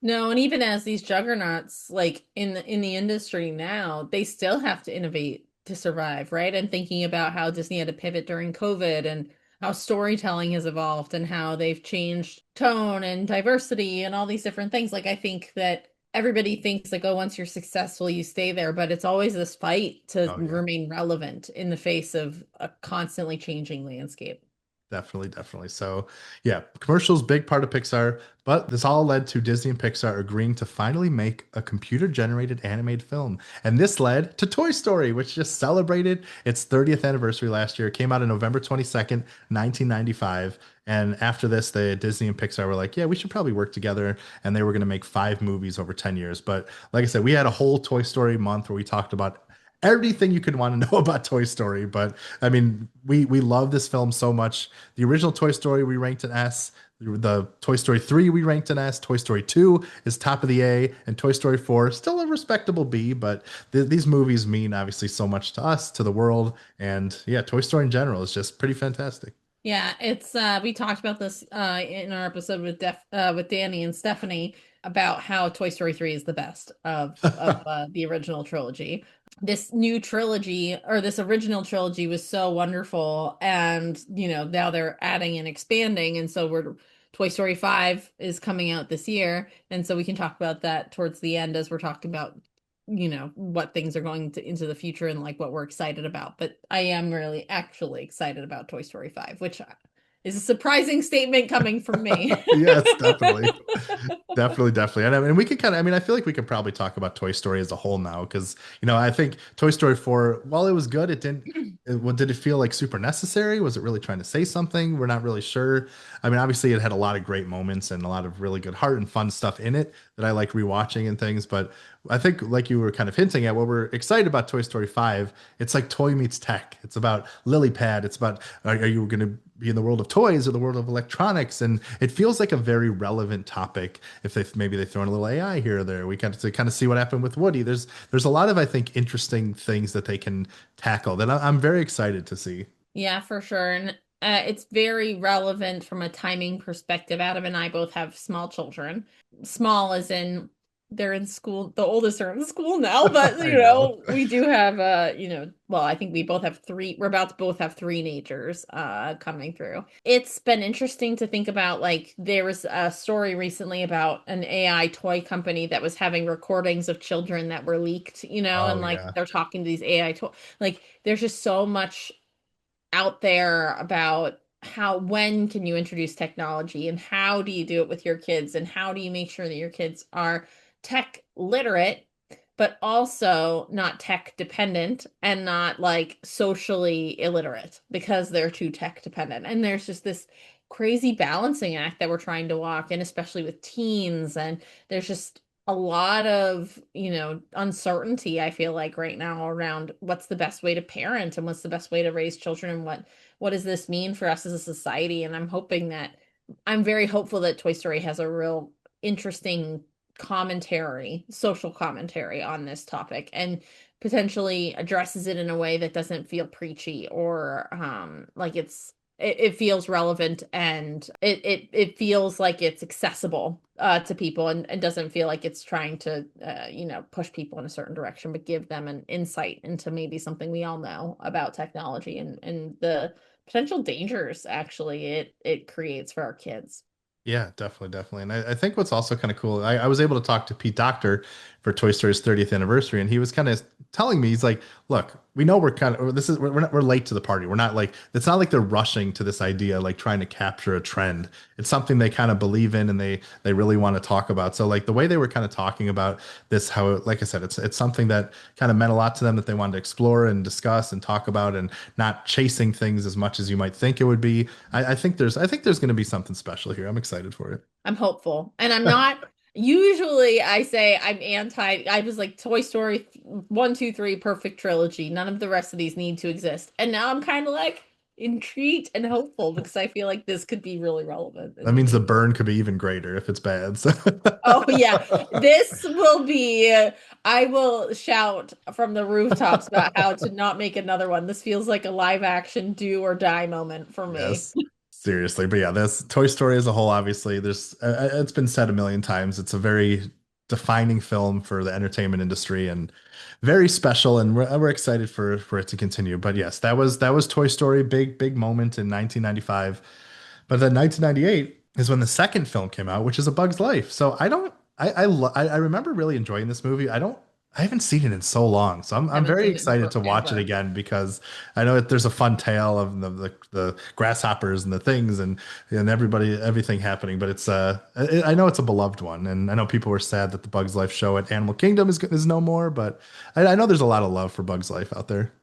No, and even as these juggernauts, like in the industry now, they still have to innovate to survive, right? And thinking about how Disney had to pivot during COVID and how storytelling has evolved and how they've changed tone and diversity and all these different things. Like I think that everybody thinks like, oh, once you're successful, you stay there, but it's always this fight to Oh yeah. remain relevant in the face of a constantly changing landscape. Definitely, definitely. So, yeah, commercials, big part of Pixar, but this all led to Disney and Pixar agreeing to finally make a computer-generated animated film. And this led to Toy Story, which just celebrated its 30th anniversary last year. It came out on November 22nd, 1995. And after this, the Disney and Pixar were like, yeah, we should probably work together. And they were going to make 5 movies over 10 years. But like I said, we had a whole Toy Story month where we talked about everything you could want to know about Toy Story. But I mean, we love this film so much. The original Toy Story we ranked an S. The Toy Story 3 we ranked an S. Toy Story 2 is top of the A, and Toy Story 4 still a respectable B. But these movies mean obviously so much to us, to the world, and yeah, Toy Story in general is just pretty fantastic. Yeah, it's we talked about this in our episode with Danny and Stephanie about how Toy Story 3 is the best of the original trilogy. This new trilogy or this original trilogy was so wonderful, and now they're adding and expanding, and so we're Toy Story 5 is coming out this year, and so we can talk about that towards the end as we're talking about what things are going to into the future and like what we're excited about. But I am really actually excited about Toy Story 5, which is a surprising statement coming from me. Yes, definitely. Definitely, definitely. And I mean, we could kind of, I mean, I feel like we could probably talk about Toy Story as a whole now because, I think Toy Story 4, while it was good, did it feel like super necessary? Was it really trying to say something? We're not really sure. I mean, obviously, it had a lot of great moments and a lot of really good heart and fun stuff in it that I like rewatching and things. But I think, like you were kind of hinting at, what we're excited about Toy Story 5, it's like toy meets tech. It's about lily pad. It's about, are you going to be in the world of toys or the world of electronics? And it feels like a very relevant topic. If maybe they throw in a little AI here or there, we got to kind of see what happened with Woody. There's a lot of, I think, interesting things that they can tackle that I'm very excited to see. Yeah, for sure. And it's very relevant from a timing perspective. Adam and I both have small children. Small as in they're in school. The oldest are in school now, but I know. we do have well, I think we both have three. We're about to both have teenagers coming through. It's been interesting to think about, like there was a story recently about an AI toy company that was having recordings of children that were leaked, and Oh like yeah. they're talking to these AI toy, like there's just so much out there about when can you introduce technology and how do you do it with your kids and how do you make sure that your kids are tech literate but also not tech dependent and not like socially illiterate because they're too tech dependent. And there's just this crazy balancing act that we're trying to walk in, especially with teens. And there's just a lot of, uncertainty, I feel like right now around what's the best way to parent and what's the best way to raise children and what does this mean for us as a society. And I'm very hopeful that Toy Story has a real interesting social commentary on this topic and potentially addresses it in a way that doesn't feel preachy or like it feels relevant and it feels like it's accessible to people and doesn't feel like it's trying to push people in a certain direction, but give them an insight into maybe something we all know about technology and the potential dangers actually it creates for our kids. Yeah, definitely, definitely. And I think what's also kind of cool, I was able to talk to Pete Docter for Toy Story's 30th anniversary, and he was kind of telling me, he's like, look, we know we're kind of we're late to the party. We're not like it's not like they're rushing to this idea, like trying to capture a trend. It's something they kind of believe in and they really want to talk about. So like the way they were kind of talking about this, how like I said, it's something that kind of meant a lot to them that they wanted to explore and discuss and talk about and not chasing things as much as you might think it would be. I think there's going to be something special here. I'm excited for it. I'm hopeful. And I'm not usually I say I was like Toy Story 1, 2, 3, perfect trilogy. None of the rest of these need to exist. And now I'm kind of like intrigued and hopeful because I feel like this could be really relevant in That the means the future. burn could be even greater if it's bad. So Oh yeah. This will be I will shout from the rooftops about how to not make another one. This feels like a live action do or die moment for me. yes, seriously. But yeah, this Toy Story as a whole, obviously, there's it's been said a million times. It's a very defining film for the entertainment industry and very special. And we're excited for it to continue. But yes, that was Toy Story, big moment in 1995. But then 1998 is when the second film came out, which is A Bug's Life. So I don't I remember really enjoying this movie. I haven't seen it in so long, so I'm Haven't very seen it in excited to watch it forever. again because I know that there's a fun tale of the grasshoppers and the things and everything happening. But I know it's a beloved one, and I know people were sad that the Bugs Life show at Animal Kingdom is no more. But I know there's a lot of love for Bugs Life out there.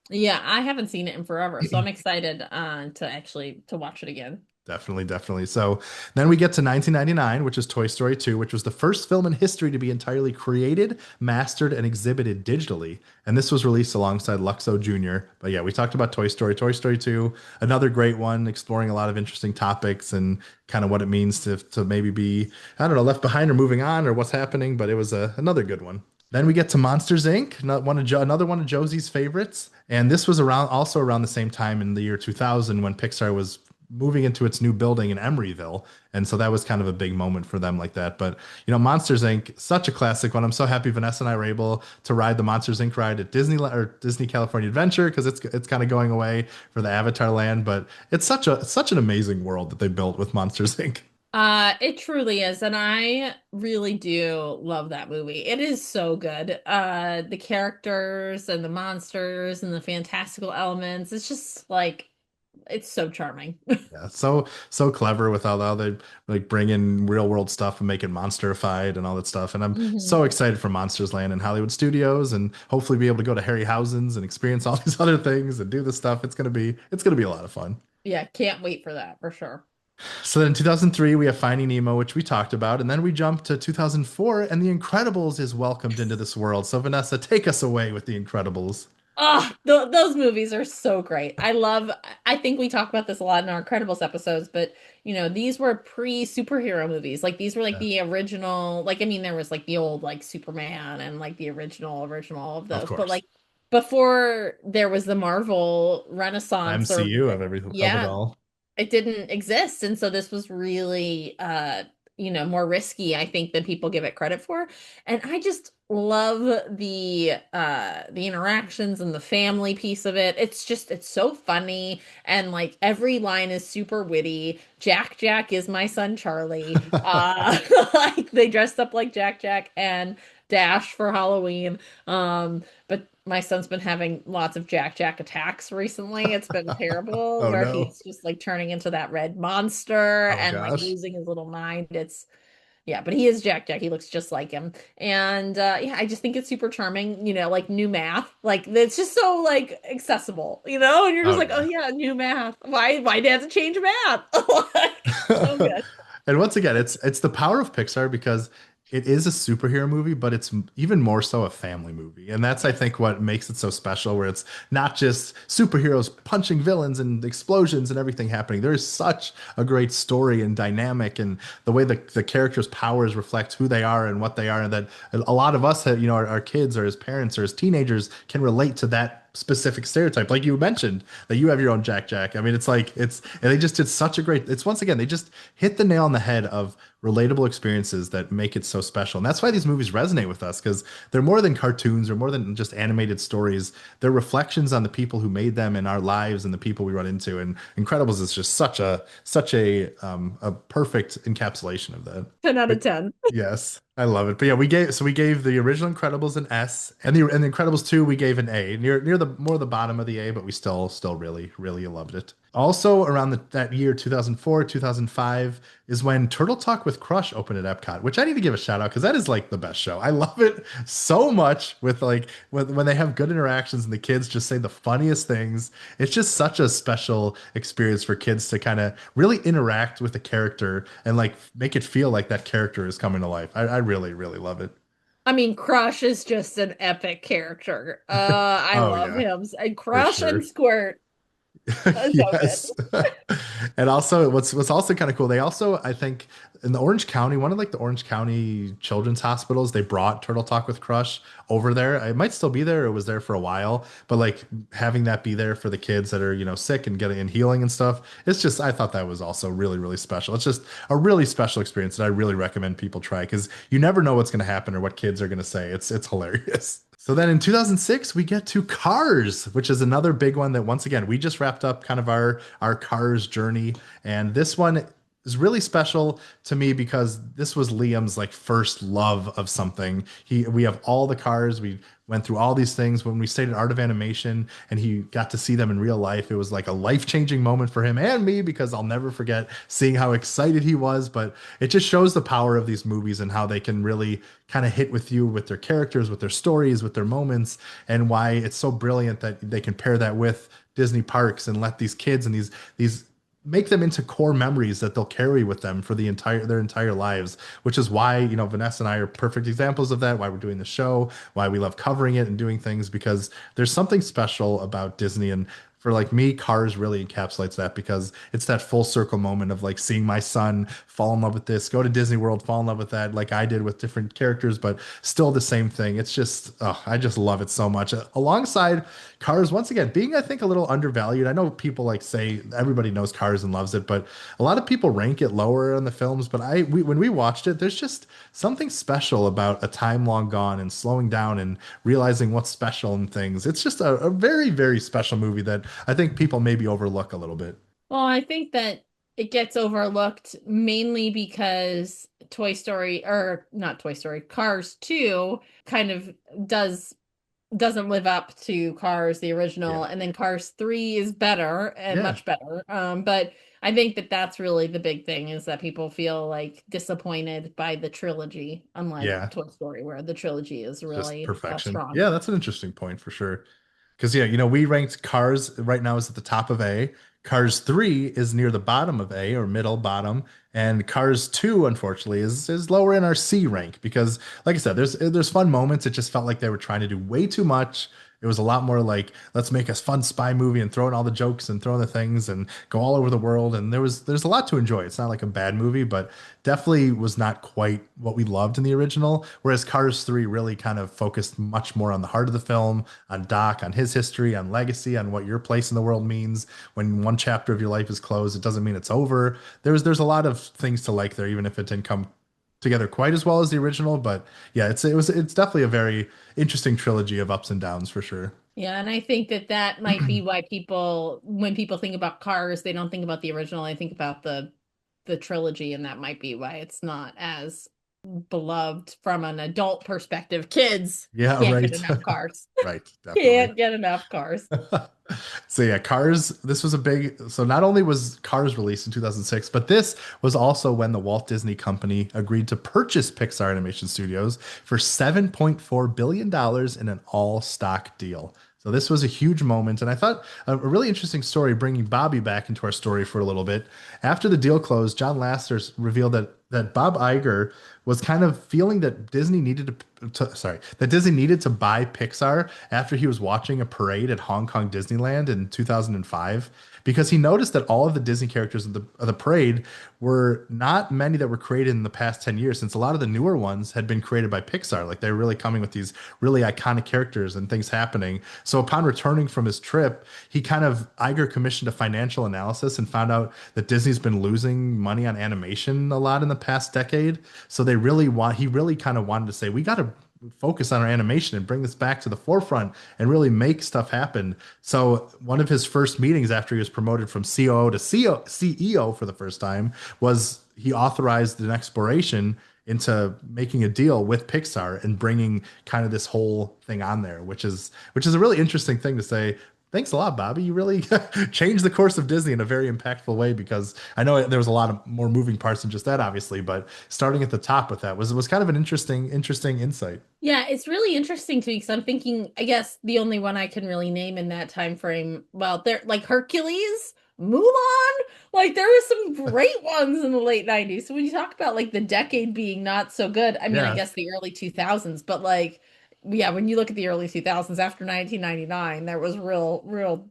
Yeah, I haven't seen it in forever, so I'm excited to actually to watch it again. Definitely, definitely. So then we get to 1999, which is Toy Story 2, which was the first film in history to be entirely created, mastered, and exhibited digitally. And this was released alongside Luxo Jr. But yeah, we talked about Toy Story 2, another great one, exploring a lot of interesting topics and kind of what it means to maybe be, I don't know, left behind or moving on or what's happening. But it was another good one. Then we get to Monsters Inc., another one of Josie's favorites, and this was around the same time in the year 2000 when Pixar was moving into its new building in Emeryville, and so that was kind of a big moment for them like that. But Monsters Inc., such a classic one. I'm so happy Vanessa and I were able to ride the Monsters Inc. ride at Disney California Adventure because it's kind of going away for the Avatar land, but it's such an amazing world that they built with Monsters Inc. It truly is, and I really do love that movie. It is so good. The characters and the monsters and the fantastical elements, it's just like it's so charming. Yeah, so clever with how they like bring in real world stuff and make it monsterified and all that stuff. And I'm so Hmm. excited for Monsters Land and Hollywood Studios and hopefully be able to go to Harryhausen's and experience all these other things and do this stuff. It's gonna be a lot of fun. Yeah, can't wait for that for sure. So then in 2003 we have Finding Nemo, which we talked about, and then we jump to 2004 and The Incredibles is welcomed into this world. So Vanessa, take us away with The Incredibles. Oh, those movies are so great. I think we talk about this a lot in our Incredibles episodes, but these were pre-superhero movies. Like these were like Yeah, the original, like I mean there was like the old like Superman and like the original of of those. But course. like before there was the Marvel The Renaissance or MCU of everything of it yeah, all. it didn't exist. And so this was really more risky, I think, than people give it credit for. And I just love the interactions and the family piece of it. It's so funny, and like every line is super witty. Jack Jack is my son Charlie. Like they dressed up like Jack Jack and Dash for Halloween. But my son's been having lots of Jack Jack attacks recently. It's been terrible Oh where no. he's just like turning into that red monster Oh and like gosh. losing his little mind. It's Yeah, but he is Jack Jack. He looks just like him. And yeah, I just think it's super charming, like new math. Like it's just so like accessible, and you're just Oh like, oh yeah. yeah, new math. Why do you have to change math? Like, so good. And once again, it's the power of Pixar because it is a superhero movie, but it's even more so a family movie. And that's, I Yes. think, what makes it so special, where it's not just superheroes punching villains and explosions and everything happening. There is such a great story and dynamic, and the way the characters' powers reflect who they are and what they are, and that a lot of us have, our kids or as parents or as teenagers can relate to that specific stereotype, like you mentioned that you have your own Jack Jack. I mean, it's like and they just did such a great. It's once again they just hit the nail on the head of relatable experiences that make it so special, and that's why these movies resonate with us because they're more than cartoons, they're more than just animated stories. They're reflections on the people who made them in our lives and the people we run into. And Incredibles is just such a perfect encapsulation of that. 10 out of 10. Yes, I love it. But yeah, we gave the original Incredibles an S, and the Incredibles 2 we gave an A, near the more the bottom of the A, but we still really loved it. Also around that year 2004, 2005 is when Turtle Talk with Crush opened at Epcot, which I need to give a shout out because that is like the best show. I love it so much with like when they have good interactions and the kids just say the funniest things. It's just such a special experience for kids to kind of really interact with the character and like make it feel like that character is coming to life. I really love it. I mean, Crush is just an epic character. I Oh love yeah, him. And for Crush and sure. Squirt. So good. Yes. And also what's also kind of cool, they also, I think, in the Orange County, one of like the Orange County children's hospitals, they brought Turtle Talk with Crush over there. It might still be there. It was there for a while, but like having that be there for the kids that are, sick and getting and healing and stuff. It's just, I thought that was also really special. It's just a really special experience that I really recommend people try because you never know what's going to happen or what kids are going to say. It's hilarious. So then in 2006, we get to Cars, which is another big one that once again, we just wrapped up kind of our Cars journey. And this one is really special to me because this was Liam's like first love of something. We have all the cars. We went through all these things when we stayed at Art of Animation and he got to see them in real life. It was like a life-changing moment for him and me because I'll never forget seeing how excited he was. But it just shows the power of these movies and how they can really kind of hit with you with their characters, with their stories, with their moments, and why it's so brilliant that they can pair that with Disney parks and let these kids and these make them into core memories that they'll carry with them for their entire lives, which is why, Vanessa and I are perfect examples of that, why we're doing the show, why we love covering it and doing things, because there's something special about Disney. And for like me, Cars really encapsulates that because it's that full circle moment of like seeing my son fall in love with this, go to Disney World, fall in love with that, like I did with different characters, but still the same thing. It's just, oh, I just love it so much. Alongside Cars, once again, being, I think, a little undervalued. I know people like say everybody knows Cars and loves it, but a lot of people rank it lower on the films. But when we watched it, there's just something special about a time long gone and slowing down and realizing what's special in things. It's just a very special movie that I think people maybe overlook a little bit. Well, I think that it gets overlooked mainly because Toy Story, or not Toy Story, Cars 2 kind of does doesn't live up to Cars the Yeah. original, and then Cars 3 is better and Yeah. much better. But I think that that's really the big thing is that people feel like disappointed by the trilogy, unlike Yeah. Toy Story, where the trilogy is Just really perfection. strong. Yeah, that's an interesting point for sure. Because yeah, we ranked Cars right now is at the top of A. Cars 3 is near the bottom of A or middle bottom, and Cars 2 unfortunately is lower in our C rank because like I said, there's fun moments. It just felt like they were trying to do way too much It was a lot more like, let's make a fun spy movie and throw in all the jokes and throw in the things and go all over the world. And there's a lot to enjoy. It's not like a bad movie, but definitely was not quite what we loved in the original. Whereas Cars 3 really kind of focused much more on the heart of the film, on Doc, on his history, on legacy, on what your place in the world means. When one chapter of your life is closed, it doesn't mean it's over. There's a lot of things to like there, even if it didn't come together quite as well as the original. But yeah, it's definitely a very interesting trilogy of ups and downs for sure. Yeah, and I think that that might be why people, when people think about Cars, they don't think about the original. They think about the trilogy, and that might be why it's not as beloved from an adult perspective. Kids Yeah, can't get right. enough Cars. Right, definitely. Can't get enough Cars. So yeah, Cars, this was a big, so not only was Cars released in 2006, but this was also when the Walt Disney Company agreed to purchase Pixar Animation Studios for $7.4 billion dollars in an all-stock deal. So this was a huge moment, and I thought a really interesting story, bringing Bobby back into our story for a little bit. After the deal closed, John Lasseter revealed that Bob Iger was kind of feeling that Disney needed that Disney needed to buy Pixar after he was watching a parade at Hong Kong Disneyland in 2005, because he noticed that all of the Disney characters of the parade were not many that were created in the past 10 years, since a lot of the newer ones had been created by Pixar. Like, they're really coming with these really iconic characters and things happening. So upon returning from his trip, Iger commissioned a financial analysis and found out that Disney's been losing money on animation a lot in the past decade. So he really kind of wanted to say, we got to focus on our animation and bring this back to the forefront and really make stuff happen. So one of his first meetings after he was promoted from COO to CEO for the first time was he authorized an exploration into making a deal with Pixar and bringing kind of this whole thing on there, which is a really interesting thing to say. Thanks a lot, Bobby. You really changed the course of Disney in a very impactful way, because I know there was a lot of more moving parts than just that, obviously, but starting at the top with that was kind of an interesting insight. Yeah, it's really interesting to me because I'm thinking, I guess the only one I can really name in that time frame, well, they're like Hercules, Mulan, like there were some great ones in the late 90s. So when you talk about like the decade being not so good, I mean, I Yeah. guess the early 2000s, but like, yeah, when you look at the early 2000s after 1999, there was real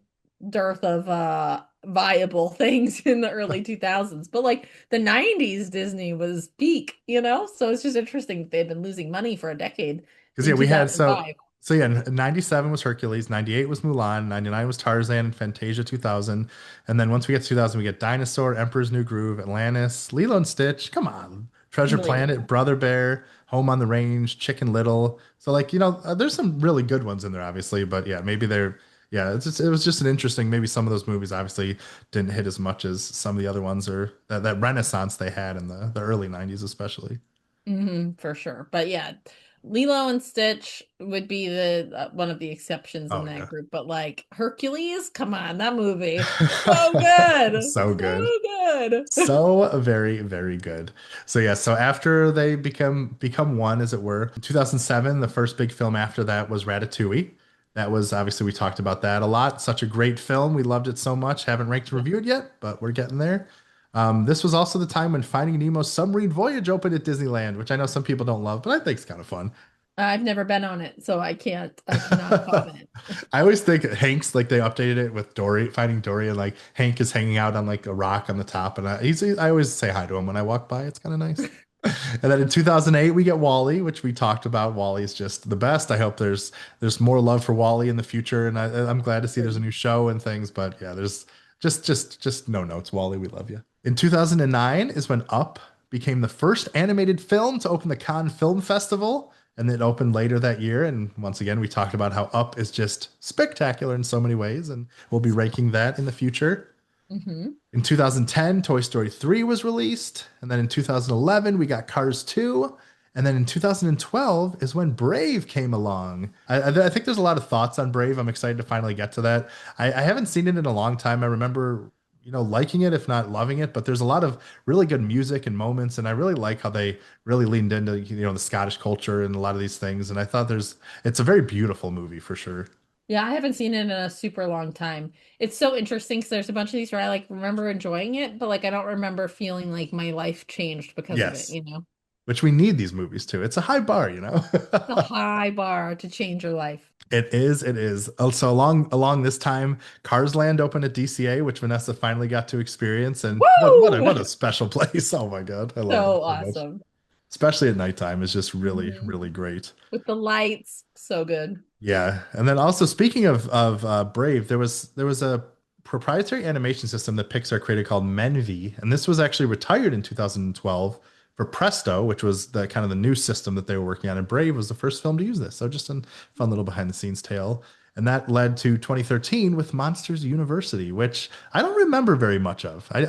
dearth of viable things in the early 2000s. But like the 90s, Disney was peak, you know? So it's just interesting that they've been losing money for a decade Because in yeah, we had so 2005. so yeah, 97 was Hercules, 98 was Mulan, 99 was Tarzan and Fantasia 2000. And then once we get to 2000, we get Dinosaur, Emperor's New Groove, Atlantis, Lilo and Stitch, come on, Treasure Planet, Unbelievable. Brother Bear, Home on the Range, Chicken Little. So like, there's some really good ones in there, obviously, but yeah, maybe yeah, it was just an interesting, maybe some of those movies obviously didn't hit as much as some of the other ones, or that renaissance they had in the early 90s, especially. For sure. But yeah, Lilo and Stitch would be the one of the exceptions in Oh that yeah. group. But like Hercules, come on, that movie, so good, So good. so good. So very, very good. So yeah, so after they become one, as it were, in 2007, the first big film after that was Ratatouille. That was obviously, we talked about that a lot. Such a great film. We loved it so much. Haven't ranked and reviewed yet, but we're getting there. This was also the time when Finding Nemo's Submarine Voyage opened at Disneyland, which I know some people don't love, but I think it's kind of fun. I've never been on it, so I cannot comment. I always think Hank's, like, they updated it with Dory, Finding Dory, and like Hank is hanging out on like a rock on the top, and I always say hi to him when I walk by. It's kind of nice. And then in 2008 we get Wally, which we talked about. Wally is just the best. I hope there's more love for Wally in the future, and I'm glad to see there's a new show and things. But yeah, there's just no notes. Wally, we love you. In 2009 is when Up became the first animated film to open the Cannes Film Festival, and it opened later that year. And once again, we talked about how Up is just spectacular in so many ways, and we'll be ranking that in the future. Hmm. In 2010, Toy Story 3 was released. And then in 2011, we got Cars 2. And then in 2012 is when Brave came along. I think there's a lot of thoughts on Brave. I'm excited to finally get to that. I haven't seen it in a long time. I remember, liking it, if not loving it, but there's a lot of really good music and moments. And I really like how they really leaned into, the Scottish culture and a lot of these things. And I thought it's a very beautiful movie for sure. Yeah, I haven't seen it in a super long time. It's so interesting because there's a bunch of these where I like remember enjoying it, but like I don't remember feeling like my life changed because of it, Yes. you know? which we need these movies too. It's a high bar, you know. The high bar to change your life. It is, it is. Also, along this time, Cars Land opened at DCA, which Vanessa finally got to experience, and what Woo! a special place! Oh my God, I love that So so much. awesome. Especially at nighttime, is just really Mhm. really great. With the lights, so good. Yeah, and then also speaking of Brave, there was a proprietary animation system that Pixar created called Menvy, and this was actually retired in 2012 for Presto, which was the kind of the new system that they were working on. And Brave was the first film to use this. So just a fun little behind the scenes tale. And that led to 2013 with Monsters University, which I don't remember very much of. I'm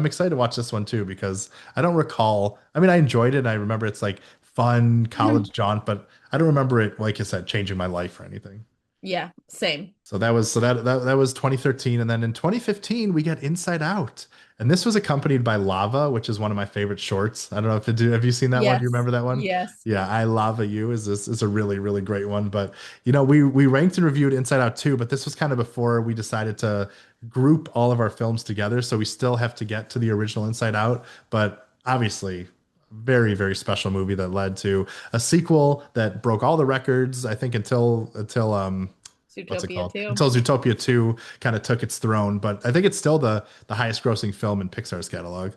excited to watch this one too because I don't recall. I mean, I enjoyed it. And I remember it's like fun college jaunt, but I don't remember it, like I said, changing my life or anything. Yeah, same. So that was 2013, and then in 2015 we get Inside Out, and this was accompanied by Lava, which is one of my favorite shorts. I don't know if it, have you seen that one? Do you Yes. remember that one? Yes. Yeah, I Lava You is a really really great one. But we ranked and reviewed Inside Out too, but this was kind of before we decided to group all of our films together. So we still have to get to the original Inside Out, but obviously very very special movie that led to a sequel that broke all the records. I think until what's it Zootopia called? too. Until Zootopia 2 kind of took its throne, but I think it's still the highest grossing film in Pixar's catalog.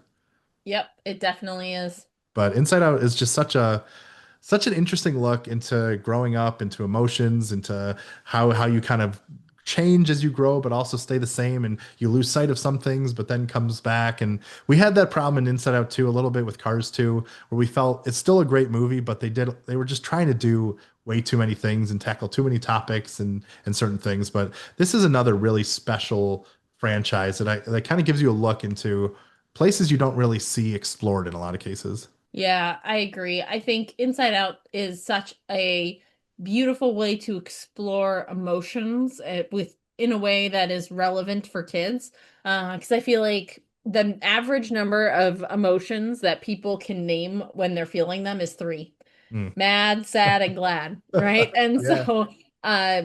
Yep, it definitely is. But Inside Out is just such an interesting look into growing up, into emotions, into how you kind of change as you grow, but also stay the same, and you lose sight of some things, but then comes back. And we had that problem in Inside Out 2 a little bit with Cars 2, where we felt it's still a great movie, but they were just trying to do way too many things and tackle too many topics and certain things. But this is another really special franchise that kind of gives you a look into places you don't really see explored in a lot of cases. Yeah, I agree. I think Inside Out is such a beautiful way to explore emotions with in a way that is relevant for kids. Because I feel like the average number of emotions that people can name when they're feeling them is three: Mm. mad, sad, and glad, right? And Yeah, so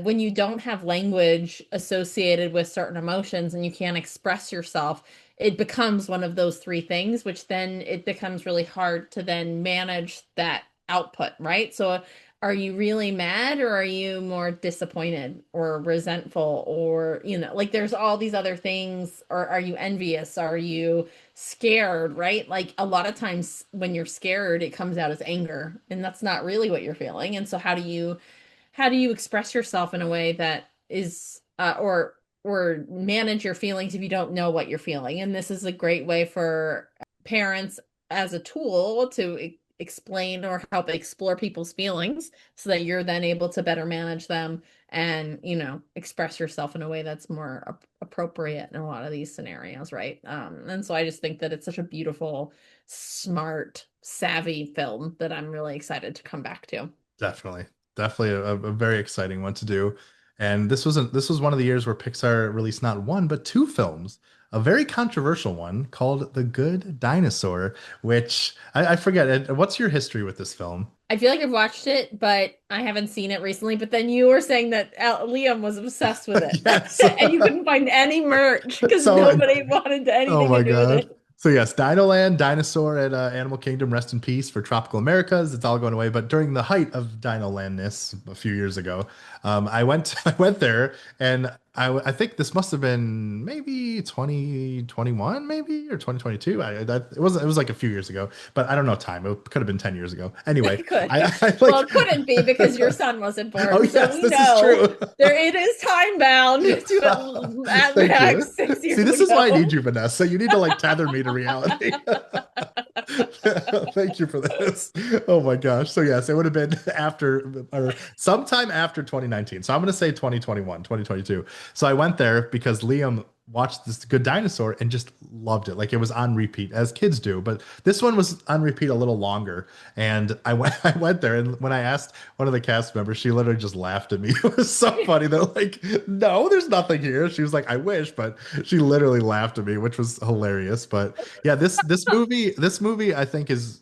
when you don't have language associated with certain emotions and you can't express yourself, it becomes one of those three things, which then it becomes really hard to then manage that output, right? So are you really mad, or are you more disappointed or resentful, or like there's all these other things? Or are you envious? Are you scared, right? Like a lot of times when you're scared, it comes out as anger, and that's not really what you're feeling. And so how do you express yourself in a way that is or manage your feelings if you don't know what you're feeling? And this is a great way for parents as a tool to explain or help explore people's feelings so that you're then able to better manage them and express yourself in a way that's more appropriate in a lot of these scenarios, right? And so I just think that it's such a beautiful, smart, savvy film that I'm really excited to come back to. definitely. Definitely a very exciting one to do. And this was one of the years where Pixar released not one, but two films. A very controversial one called The Good Dinosaur, which I forget. What's your history with this film? I feel like I've watched it, but I haven't seen it recently. But then you were saying that Liam was obsessed with it, Yes. and you couldn't find any merch because So, nobody wanted oh anything to my do with God. it. So yes, Dino Land, Dinosaur at Animal Kingdom, rest in peace for tropical Americas. It's all going away. But during the height of Dino Landness a few years ago, I went I went there, and I think this must have been maybe 2021, maybe, or 2022. It was like a few years ago, but I don't know time. It could have been 10 years ago. Anyway, It could. I Well, like. it couldn't be because your son wasn't Oh born. So yes, we this is know true. there it is time bound to at Thank you. max 6 years See, this is why I need ago. you, Vanessa. You need to like tether me to reality. Thank you for this. Oh my gosh. So yes, it would have been after or sometime after 2019. So I'm going to say 2021, 2022. So I went there because Liam watched this Good Dinosaur and just loved it. Like it was on repeat as kids do, but this one was on repeat a little longer. And I went there, and when I asked one of the cast members, she literally just laughed at me. It was so funny. They're like, "No, there's nothing here." She was like, "I wish," but she literally laughed at me, which was hilarious. But yeah, this movie I think is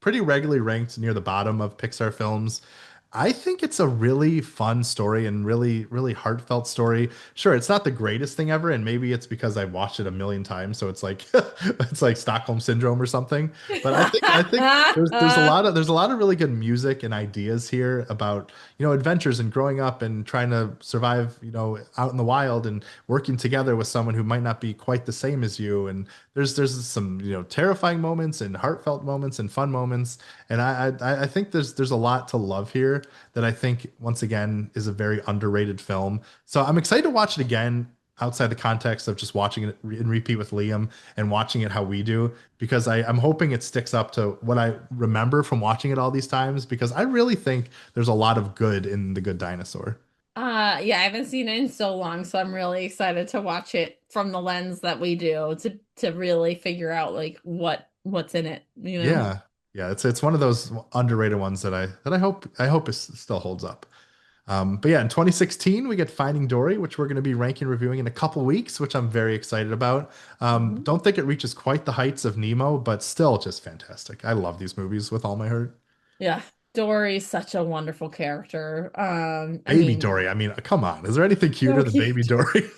pretty regularly ranked near the bottom of Pixar films. I think it's a really fun story and really, really heartfelt story. Sure, it's not the greatest thing ever, and maybe it's because I've watched it a million times, so it's like it's like Stockholm syndrome or something. But I think there's a lot of really good music and ideas here about, adventures and growing up and trying to survive, out in the wild and working together with someone who might not be quite the same as you. And there's some, terrifying moments and heartfelt moments and fun moments. And I think there's a lot to love here that I think once again is a very underrated film. So I'm excited to watch it again outside the context of just watching it in repeat with Liam and watching it how we do, because I'm hoping it sticks up to what I remember from watching it all these times, because I really think there's a lot of good in The Good Dinosaur. Yeah, I haven't seen it in so long, so I'm really excited to watch it from the lens that we do to really figure out like what's in it, you know? Yeah. Yeah, it's one of those underrated ones that I hope is still holds up. But yeah, in 2016, we get Finding Dory, which we're going to be ranking and reviewing in a couple weeks, which I'm very excited about. Mhm. Don't think it reaches quite the heights of Nemo, but still just fantastic. I love these movies with all my heart. Yeah, Dory's such a wonderful character. I Baby mean, Dory, I mean, come on. Is there anything so cuter than Baby cute. Dory?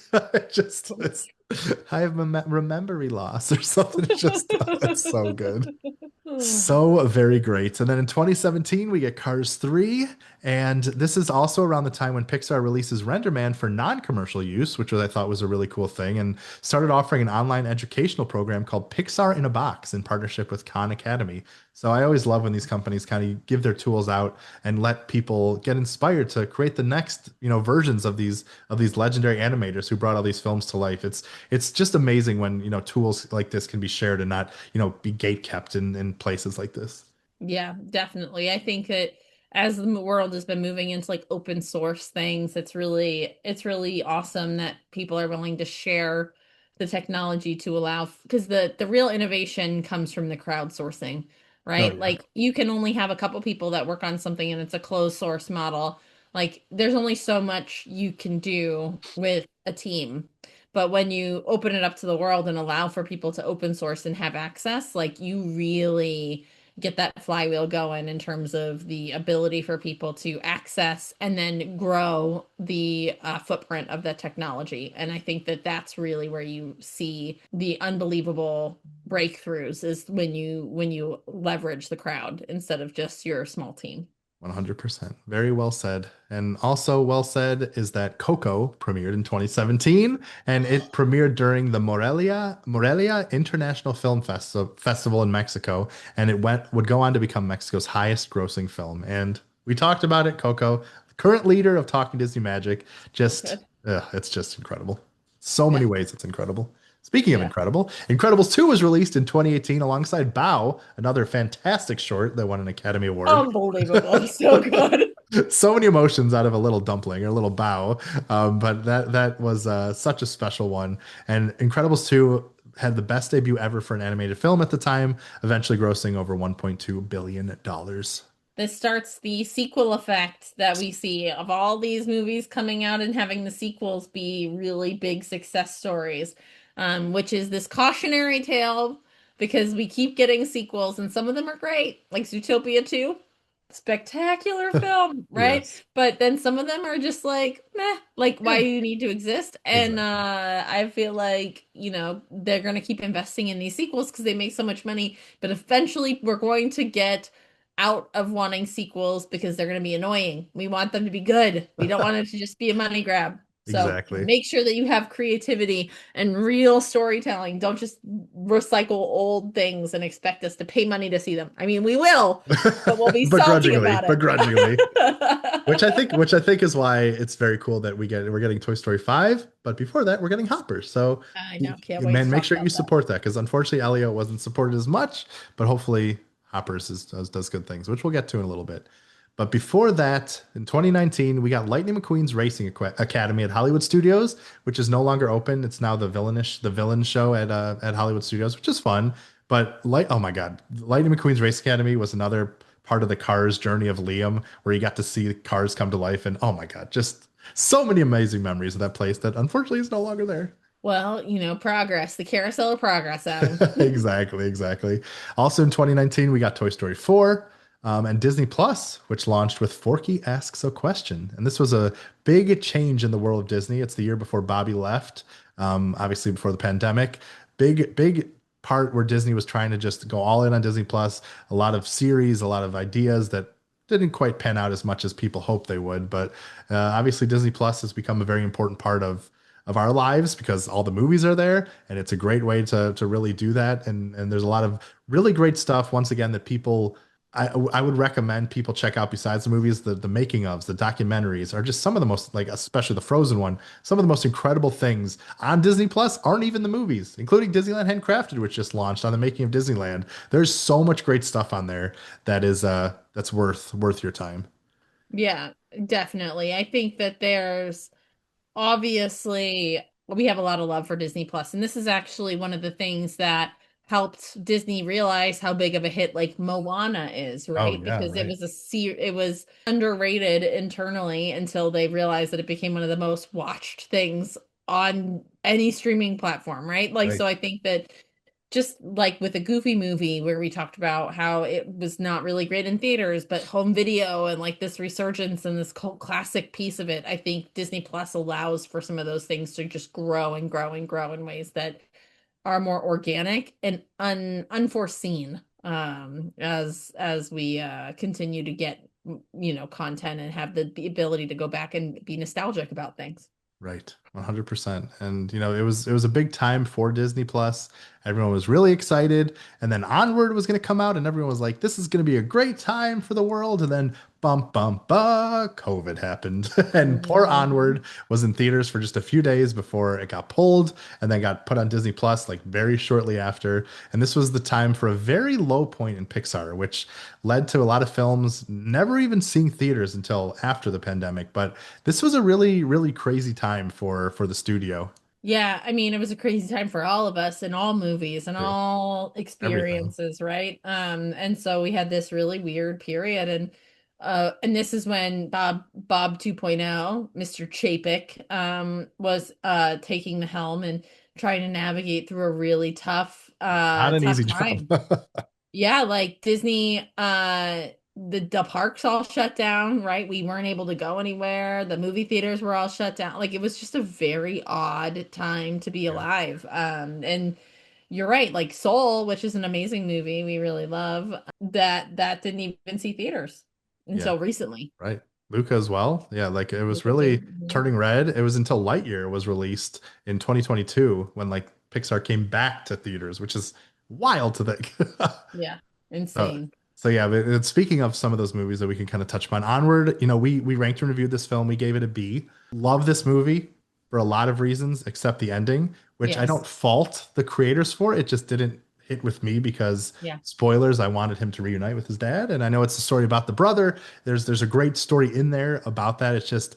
I have memory loss or something. It's just, it's so good. So very great. And then in 2017, we get Cars 3. And this is also around the time when Pixar releases RenderMan for non-commercial use, which I thought was a really cool thing, and started offering an online educational program called Pixar in a Box in partnership with Khan Academy. So I always love when these companies kind of give their tools out and let people get inspired to create the next, versions of these legendary animators who brought all these films to life. It's just amazing when, tools like this can be shared and not, be gate kept in places like this. Yeah, definitely. I think that as the world has been moving into like open source things, it's really awesome that people are willing to share the technology to allow because the real innovation comes from the crowdsourcing, Oh right? yeah. Like you can only have a couple people that work on something and it's a closed source model. Like there's only so much you can do with a team. But when you open it up to the world and allow for people to open source and have access, like you really get that flywheel going in terms of the ability for people to access and then grow the footprint of the technology. And I think that that's really where you see the unbelievable breakthroughs is when you leverage the crowd instead of just your small team. 100%. Very well said. And also well said is that Coco premiered in 2017, and it premiered during the Morelia International Festival in Mexico, and it would go on to become Mexico's highest grossing film. And we talked about it, Coco, current leader of Talking Disney Magic, So just good. it's just incredible. So many Yeah. ways it's incredible. Speaking of Yeah. incredible, Incredibles 2 was released in 2018 alongside Bao, another fantastic short that won an Academy Award. Unbelievable. So good. So many emotions out of a little dumpling or a little bow. But that was such a special one. And Incredibles 2 had the best debut ever for an animated film at the time, eventually grossing over $1.2 billion. This starts the sequel effect that we see of all these movies coming out and having the sequels be really big success stories, which is this cautionary tale because we keep getting sequels and some of them are great, like Zootopia 2. Spectacular film, right? Yes, But then some of them are just like, meh, like why yeah, do you need to exist? And exactly. I feel like, they're gonna keep investing in these sequels because they make so much money, but eventually we're going to get out of wanting sequels because they're going to be annoying. We want them to be good. We don't want it to just be a money grab. So Exactly. make sure that you have creativity and real storytelling. Don't just recycle old things and expect us to pay money to see them. I mean, we will, but we'll be salty Begrudgingly, about it. begrudgingly. Which I think is why it's very cool that we're getting Toy Story 5, but before that we're getting Hopper. So I know. Can't wait to man, make talk sure you about that. support that, because unfortunately Elio wasn't supported as much, but hopefully Hoppers does good things, which we'll get to in a little bit. But before that, in 2019, we got Lightning McQueen's Racing Academy at Hollywood Studios, which is no longer open. It's now the villain show at Hollywood Studios, which is fun. But oh my God, Lightning McQueen's Race Academy was another part of the Cars journey of Liam, where you got to see the cars come to life. And oh my God, just so many amazing memories of that place that unfortunately is no longer there. Well, progress, the carousel of progress, Adam. Exactly, exactly. Also in 2019, we got Toy Story 4. and Disney Plus, which launched with Forky Asks a Question. And this was a big change in the world of Disney. It's the year before Bobby left, obviously before the pandemic. Big part where Disney was trying to just go all in on Disney Plus. A lot of series, a lot of ideas that didn't quite pan out as much as people hoped they would. But obviously, Disney Plus has become a very important part of our lives because all the movies are there, and it's a great way to really do that. And there's a lot of really great stuff. Once again, that people I would recommend people check out besides the movies, the making ofs, the documentaries are just some of the most, like especially the Frozen one, some of the most incredible things on Disney Plus aren't even the movies, including Disneyland Handcrafted, which just launched on the making of Disneyland. There's so much great stuff on there that is that's worth your time. Yeah, definitely. I think that there's obviously we have a lot of love for Disney Plus, and this is actually one of the things that helped Disney realize how big of a hit like Moana is, Oh right? yeah, Because right. it was underrated internally until they realized that it became one of the most watched things on any streaming platform, right? Like, Right. so I think that just like with a Goofy movie where we talked about how it was not really great in theaters, but home video and like this resurgence and this cult classic piece of it, I think Disney Plus allows for some of those things to just grow and grow and grow in ways that are more organic and unforeseen as we continue to get content and have the ability to go back and be nostalgic about things. Right, 100%. And it was a big time for Disney Plus. Everyone was really excited, and then Onward was going to come out, and everyone was like, "This is going to be a great time for the world." And then, COVID happened, and poor Mhm. Onward was in theaters for just a few days before it got pulled, and then got put on Disney Plus like very shortly after. And this was the time for a very low point in Pixar, which led to a lot of films never even seeing theaters until after the pandemic. But this was a really crazy time for the studio. Yeah, I mean, it was a crazy time for all of us in all movies and True. all Everything. experiences, right? And so we had this really weird period and this is when Bob 2.0, Mr. Chapek, was taking the helm and trying to navigate through a really Not an tough easy job. time. Yeah, like Disney, the parks all shut down, right? We weren't able to go anywhere. The movie theaters were all shut down. Like it was just a very odd time to be Yeah. alive. And you're right, like Soul, which is an amazing movie we really love, that didn't even see theaters Yeah. until recently. Right. Luca as well. Yeah, like it was Luca too. really turning red. It was until Lightyear was released in 2022 when like Pixar came back to theaters, which is wild to think. Yeah, So, insane. so yeah, but speaking of some of those movies that we can kind of touch upon, Onward, we ranked and reviewed this film. We gave it a B. Love this movie for a lot of reasons, except the ending, which I don't Yes. fault the creators for. It just didn't hit with me because Yeah. spoilers, I wanted him to reunite with his dad, and I know it's a story about the brother. There's a great story in there about that. It's just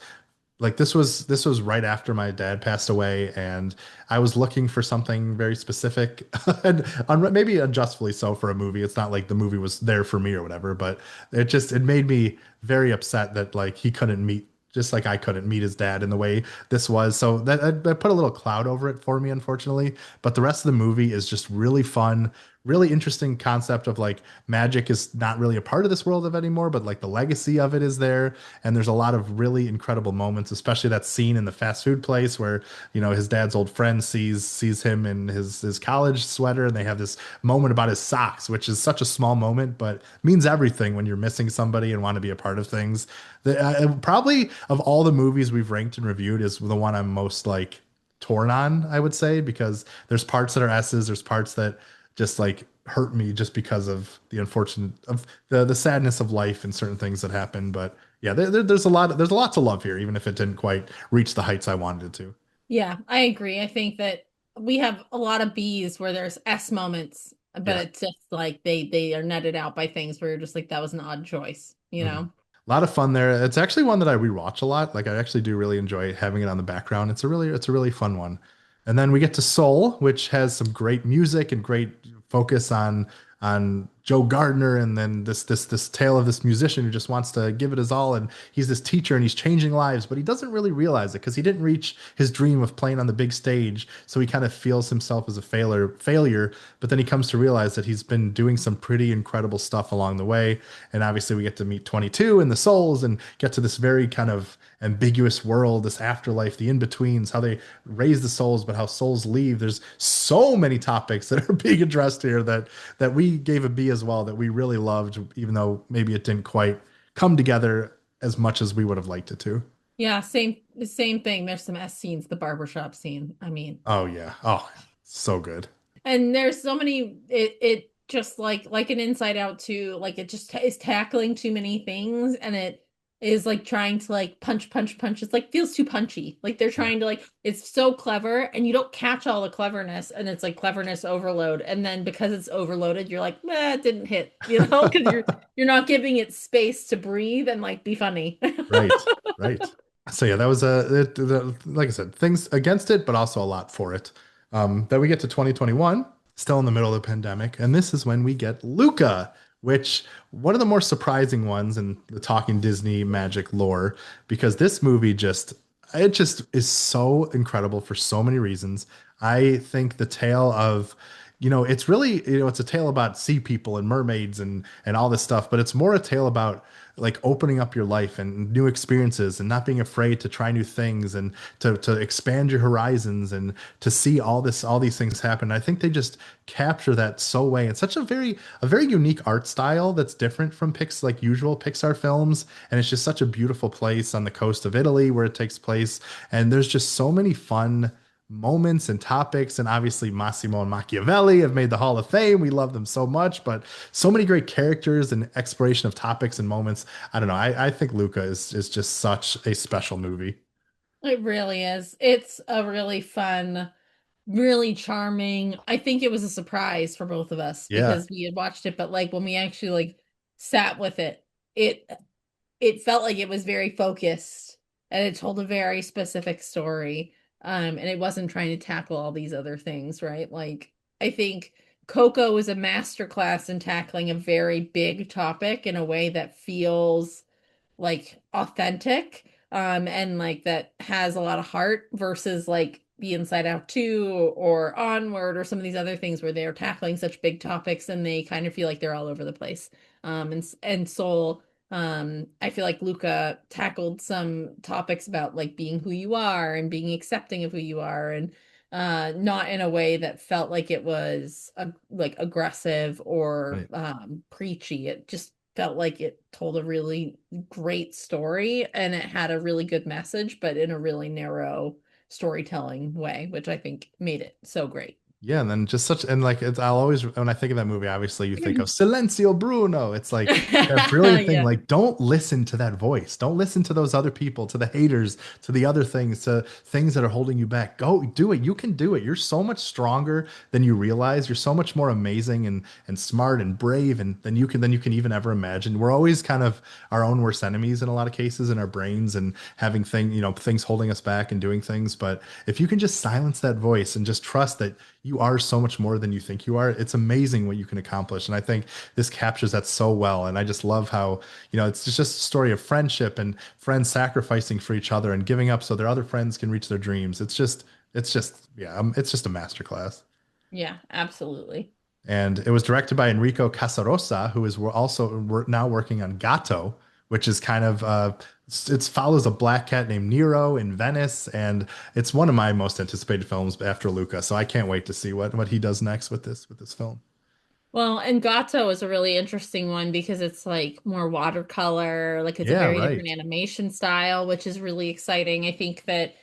like this was right after my dad passed away, and I was looking for something very specific, and maybe unjustly so for a movie. It's not like the movie was there for me or whatever, but it made me very upset that like he couldn't meet, just like I couldn't meet his dad in the way this was. So that put a little cloud over it for me, unfortunately. But the rest of the movie is just really fun, really interesting concept of like magic is not really a part of this world of anymore, but like the legacy of it is there. And there's a lot of really incredible moments, especially that scene in the fast food place where, his dad's old friend sees him in his college sweater, and they have this moment about his socks, which is such a small moment, but means everything when you're missing somebody and want to be a part of things. Probably of all the movies we've ranked and reviewed is the one I'm most like torn on, I would say, because there's parts that are S's, there's parts that just like hurt me just because of the unfortunate of the sadness of life and certain things that happen. But yeah, there's a lot to love here, even if it didn't quite reach the heights I wanted it to. Yeah, I agree. I think that we have a lot of B's where there's S moments, but Yeah. it's just like they are netted out by things where you're just like that was an odd choice, you Mhm. know? A lot of fun there. It's actually one that I rewatch a lot. Like I actually do really enjoy having it on the background. It's a really fun one. And then we get to Soul, which has some great music and great focus on Joe Gardner, and then this tale of this musician who just wants to give it his all, and he's this teacher and he's changing lives, but he doesn't really realize it because he didn't reach his dream of playing on the big stage, so he kind of feels himself as a failure. But then he comes to realize that he's been doing some pretty incredible stuff along the way, and obviously we get to meet 22 and the souls and get to this very kind of ambiguous world, this afterlife, the in-betweens, how they raise the souls, but how souls leave. There's so many topics that are being addressed here that we gave a B as well, that we really loved, even though maybe it didn't quite come together as much as we would have liked it to. Yeah, same thing. There's some S scenes, the barbershop scene. I mean, Oh yeah. Oh, so good. and there's so many it just like an Inside Out too, like it just is tackling too many things and it is like trying to like punch. It's like feels too punchy. Like they're Yeah. trying to like it's so clever and you don't catch all the cleverness and it's like cleverness overload. And then because it's overloaded, you're like, it didn't hit, because you're not giving it space to breathe and like be funny. Right. Right. So yeah, that was like I said, things against it, but also a lot for it. Then we get to 2021, still in the middle of the pandemic, and this is when we get Luca, which one of the more surprising ones in the Talking Disney Magic lore, because this movie just is so incredible for so many reasons. I think the tale of it's really, it's a tale about sea people and mermaids and all this stuff, but it's more a tale about like opening up your life and new experiences and not being afraid to try new things and to expand your horizons and to see all these things happen. I think they just capture that so way in such a very unique art style that's different from like usual Pixar films. And it's just such a beautiful place on the coast of Italy where it takes place. And there's just so many fun moments and topics. And obviously Massimo and Machiavelli have made the Hall of Fame. We love them so much, but so many great characters and exploration of topics and moments. I don't know. I think Luca is just such a special movie. It really is. It's a really fun, really charming. I think it was a surprise for both of us Yeah. because we had watched it, but like when we actually like sat with it, it it felt like it was very focused and it told a very specific story. And it wasn't trying to tackle all these other things, right? Like I think Coco is a masterclass in tackling a very big topic in a way that feels like authentic and like that has a lot of heart versus like the Inside Out 2 or Onward or some of these other things where they're tackling such big topics and they kind of feel like they're all over the place. And Soul, I feel like Luca tackled some topics about like being who you are and being accepting of who you are and not in a way that felt like it was like aggressive or Right. preachy. It just felt like it told a really great story and it had a really good message, but in a really narrow storytelling way, which I think made it so great. Yeah, and then just such and like I'll always when I think of that movie, obviously you think of Silencio Bruno. It's like that brilliant thing. Yeah. Like, don't listen to that voice. Don't listen to those other people, to the haters, to the other things, to things that are holding you back. Go do it. You can do it. You're so much stronger than you realize. You're so much more amazing and smart and brave and than you can even ever imagine. We're always kind of our own worst enemies in a lot of cases in our brains and having things holding us back and doing things. But if you can just silence that voice and just trust that you are so much more than you think you are. It's amazing what you can accomplish. And I think this captures that so well. And I just love how, it's just a story of friendship and friends sacrificing for each other and giving up so their other friends can reach their dreams. Yeah, it's just a masterclass. Yeah, absolutely. And it was directed by Enrico Casarosa, who is also now working on Gato, which is kind of it follows a black cat named Nero in Venice, and it's one of my most anticipated films after Luca. So I can't wait to see what he does next with this film. Well, and Gato is a really interesting one because it's like more watercolor, like it's a Yeah, very different right. animation style, which is really exciting. I think that,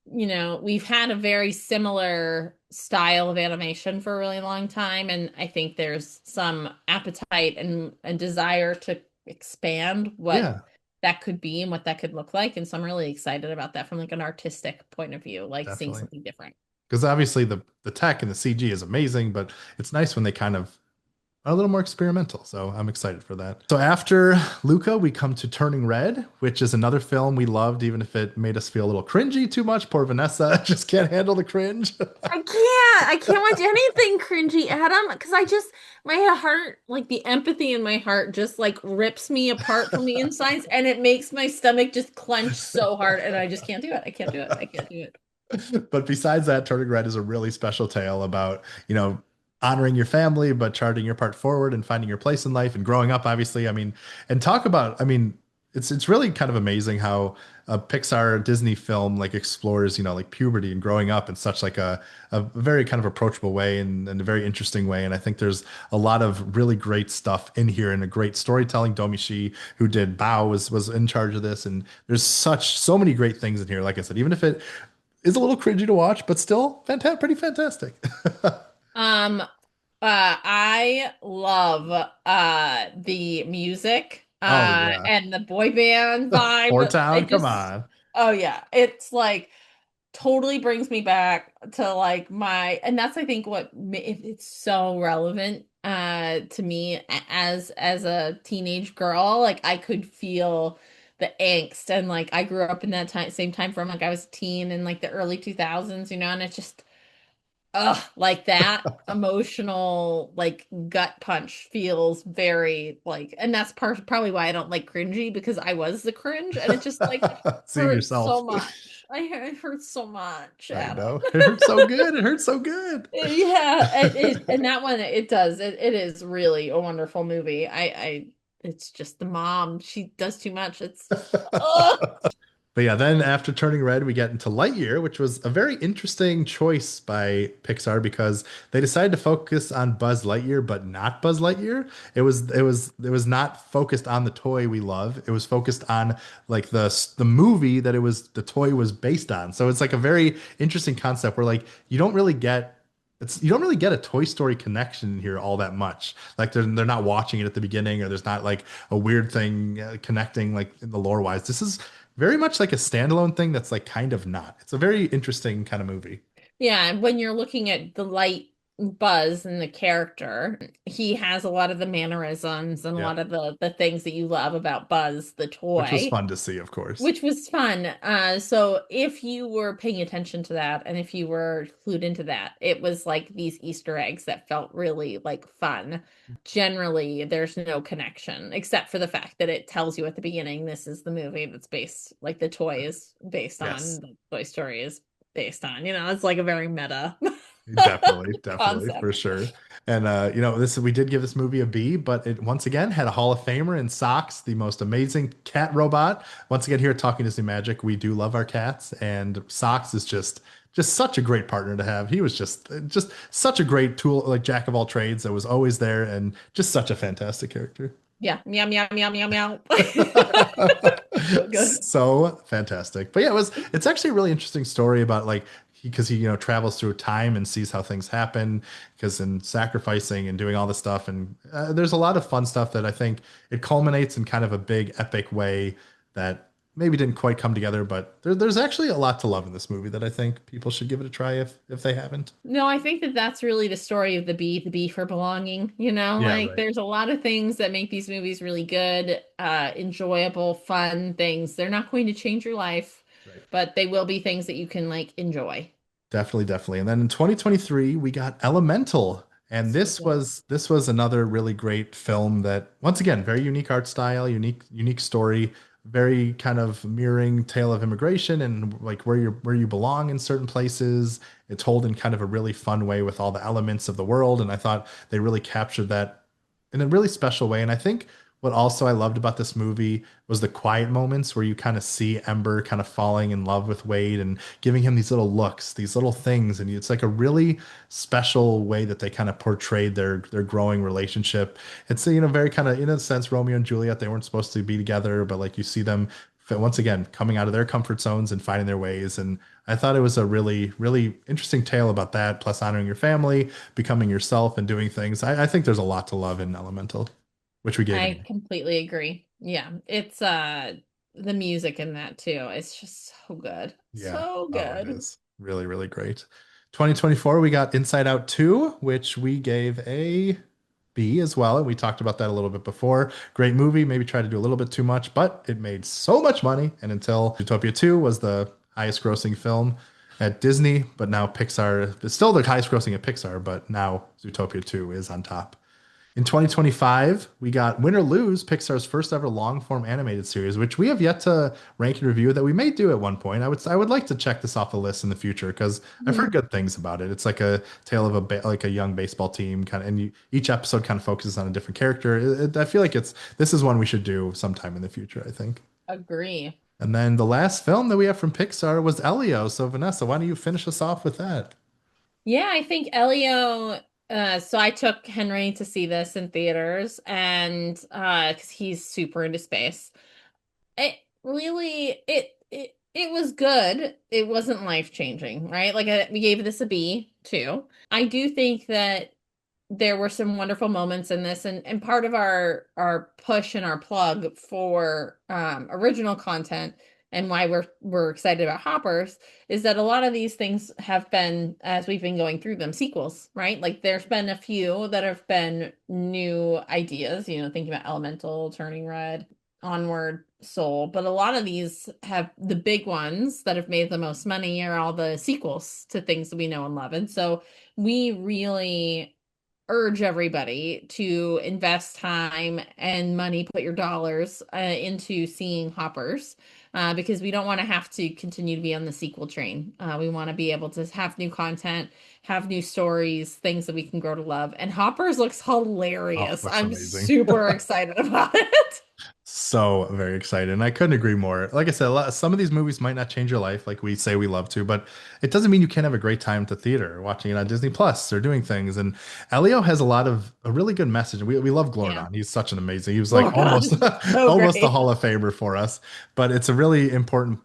we've had a very similar style of animation for a really long time, and I think there's some appetite and desire to expand what Yeah, that could be and what that could look like. And so I'm really excited about that from like an artistic point of view, like seeing definitely. something different. Because obviously the tech and the CG is amazing, but it's nice when they kind of a little more experimental. So I'm excited for that. So after Luca, we come to Turning Red, which is another film we loved, even if it made us feel a little cringy too much. Poor Vanessa just can't handle the cringe. I can't watch anything cringy, Adam, because my heart, like the empathy in my heart just like rips me apart from the insides and it makes my stomach just clench so hard and I just can't do it. I can't do it. I can't do it. But besides that, Turning Red is a really special tale about, honoring your family, but charting your part forward and finding your place in life and growing up, obviously. I mean, and talk about, I mean, it's really kind of amazing how a Pixar Disney film like explores, like puberty and growing up in such like a very kind of approachable way and a very interesting way. And I think there's a lot of really great stuff in here and a great storytelling. Domishi, who did Bao, was in charge of this. And there's so many great things in here. Like I said, even if it is a little cringy to watch, but still pretty fantastic. Um, I love the music Oh yeah. and the boy band vibe. Town, come on. Oh yeah, it's like totally brings me back to like and that's I think it's so relevant to me as a teenage girl. Like I could feel the angst and like I grew up in that same time frame. Like I was a teen in like the early 2000s, and it's just like that emotional like gut punch feels very like, and that's probably why I don't like cringy, because I was the cringe and it just like Seeing hurts yourself. so much. It hurts so much, I Adam. know. It hurts so good. It hurts so good. Yeah, and that one it does. It is really a wonderful movie. It's just the mom. She does too much. It's just But yeah, then after Turning Red, we get into Lightyear, which was a very interesting choice by Pixar because they decided to focus on Buzz Lightyear, but not Buzz Lightyear. It was not focused on the toy we love. It was focused on like the movie that the toy was based on. So it's like a very interesting concept where like you don't really get a Toy Story connection in here all that much. Like they're not watching it at the beginning, or there's not like a weird thing connecting like in the lore wise. This is very much like a standalone thing that's like kind of not. It's a very interesting kind of movie. Yeah, and when you're looking at the light Buzz and the character, he has a lot of the mannerisms and a Yeah, lot of the things that you love about Buzz the which was toy, fun to see, of course. which was fun. So if you were paying attention to that and if you were clued into that, it was like these Easter eggs that felt really like fun. Generally, there's no connection except for the fact that it tells you at the beginning this is the movie that's based, like the toy is based on, Yes, the Toy Story is based on. It's like a very meta definitely for concept. sure. And this we did give this movie a B, but it once again had a Hall of Famer in Socks, the most amazing cat robot. Once again, here at Talking Disney Magic, we do love our cats, and Socks is just such a great partner to have. He was just such a great tool, like jack of all trades that was always there, and just such a fantastic character. Yeah, meow meow meow meow meow. So good. So fantastic. But yeah, it's actually a really interesting story about like because he travels through time and sees how things happen because in sacrificing and doing all this stuff and there's a lot of fun stuff that I think it culminates in kind of a big epic way that maybe didn't quite come together, but there's actually a lot to love in this movie that I think people should give it a try if they haven't. No, I think that that's really the story of the bee for belonging. Yeah, Like right. there's a lot of things that make these movies really good, enjoyable, fun things. They're not going to change your life, Right. but they will be things that you can like enjoy. Definitely, definitely. And then in 2023, we got Elemental. And So good. this was another really great film that once again, very unique art style, unique story, very kind of mirroring tale of immigration and like where you belong in certain places. It's told in kind of a really fun way with all the elements of the world. And I thought they really captured that in a really special way. And I think what also I loved about this movie was the quiet moments where you kind of see Ember kind of falling in love with Wade and giving him these little looks, these little things. And it's like a really special way that they kind of portrayed their growing relationship. It's, very kind of, in a sense, Romeo and Juliet, they weren't supposed to be together, but like you see them once again coming out of their comfort zones and finding their ways. And I thought it was a really, really interesting tale about that, plus honoring your family, becoming yourself, and doing things. I think there's a lot to love in Elemental, which we gave an I A. completely agree. Yeah, it's the music in that too. It's just so good. Yeah. So Oh, it good. is really, really great. 2024, we got Inside Out 2, which we gave a be as well. And we talked about that a little bit before. Great movie, maybe tried to do a little bit too much, but it made so much money. And until Zootopia 2 was the highest grossing film at Disney, but now Pixar is still the highest grossing at Pixar, but now Zootopia 2 is on top. In 2025, we got Win or Lose, Pixar's first ever long form animated series, which we have yet to rank and review that we may do at one point. I would like to check this off the list in the future because I've heard Mhm. good things about it. It's like a tale of like a young baseball team kind of, and each episode kind of focuses on a different character. I feel like this is one we should do sometime in the future, I think. Agree. And then the last film that we have from Pixar was Elio. So Vanessa, why don't you finish us off with that? Yeah, I think Elio, so I took Henry to see this in theaters and because he's super into space. It really it was good. It wasn't life-changing, right? Like we gave this a B too. I do think that there were some wonderful moments in this and part of our push and our plug for original content and why we're excited about hoppers is that a lot of these things have been, as we've been going through them, sequels, right? Like there's been a few that have been new ideas, thinking about Elemental, Turning Red, Onward, Soul, but a lot of these have the big ones that have made the most money are all the sequels to things that we know and love. And so we really urge everybody to invest time and money, put your dollars into seeing Hoppers, because we don't want to have to continue to be on the sequel train. We want to be able to have new content, have new stories, things that we can grow to love. And Hoppers looks Oh, hilarious. looks I'm amazing. super excited about it. So very excited. And I couldn't agree more. Like I said, some of these movies might not change your life like we say we love to, but it doesn't mean you can't have a great time at the theater watching it on Disney Plus or doing things. And Elio has a really good message. We love Yeah. Glordon. He's such an amazing, he was like almost Gordon, so almost a great. Hall of Famer for us. But it's a really important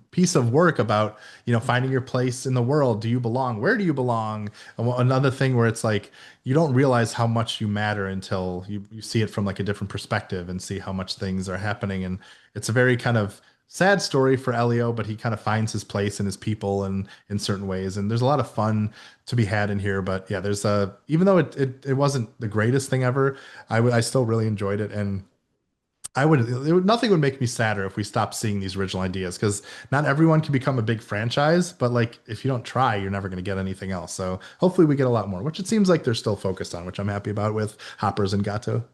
piece of work about, finding your place in the world. Do you belong? Where do you belong? And another thing where it's like you don't realize how much you matter until you see it from like a different perspective and see how much things are happening. And it's a very kind of sad story for Elio, but he kind of finds his place in his people and in certain ways. And there's a lot of fun to be had in here. But yeah, there's even though it wasn't the greatest thing ever, I still really enjoyed it. And nothing would make me sadder if we stopped seeing these original ideas because not everyone can become a big franchise, but like if you don't try, you're never going to get anything else. So hopefully we get a lot more, which it seems like they're still focused on, which I'm happy about with Hoppers and Gato.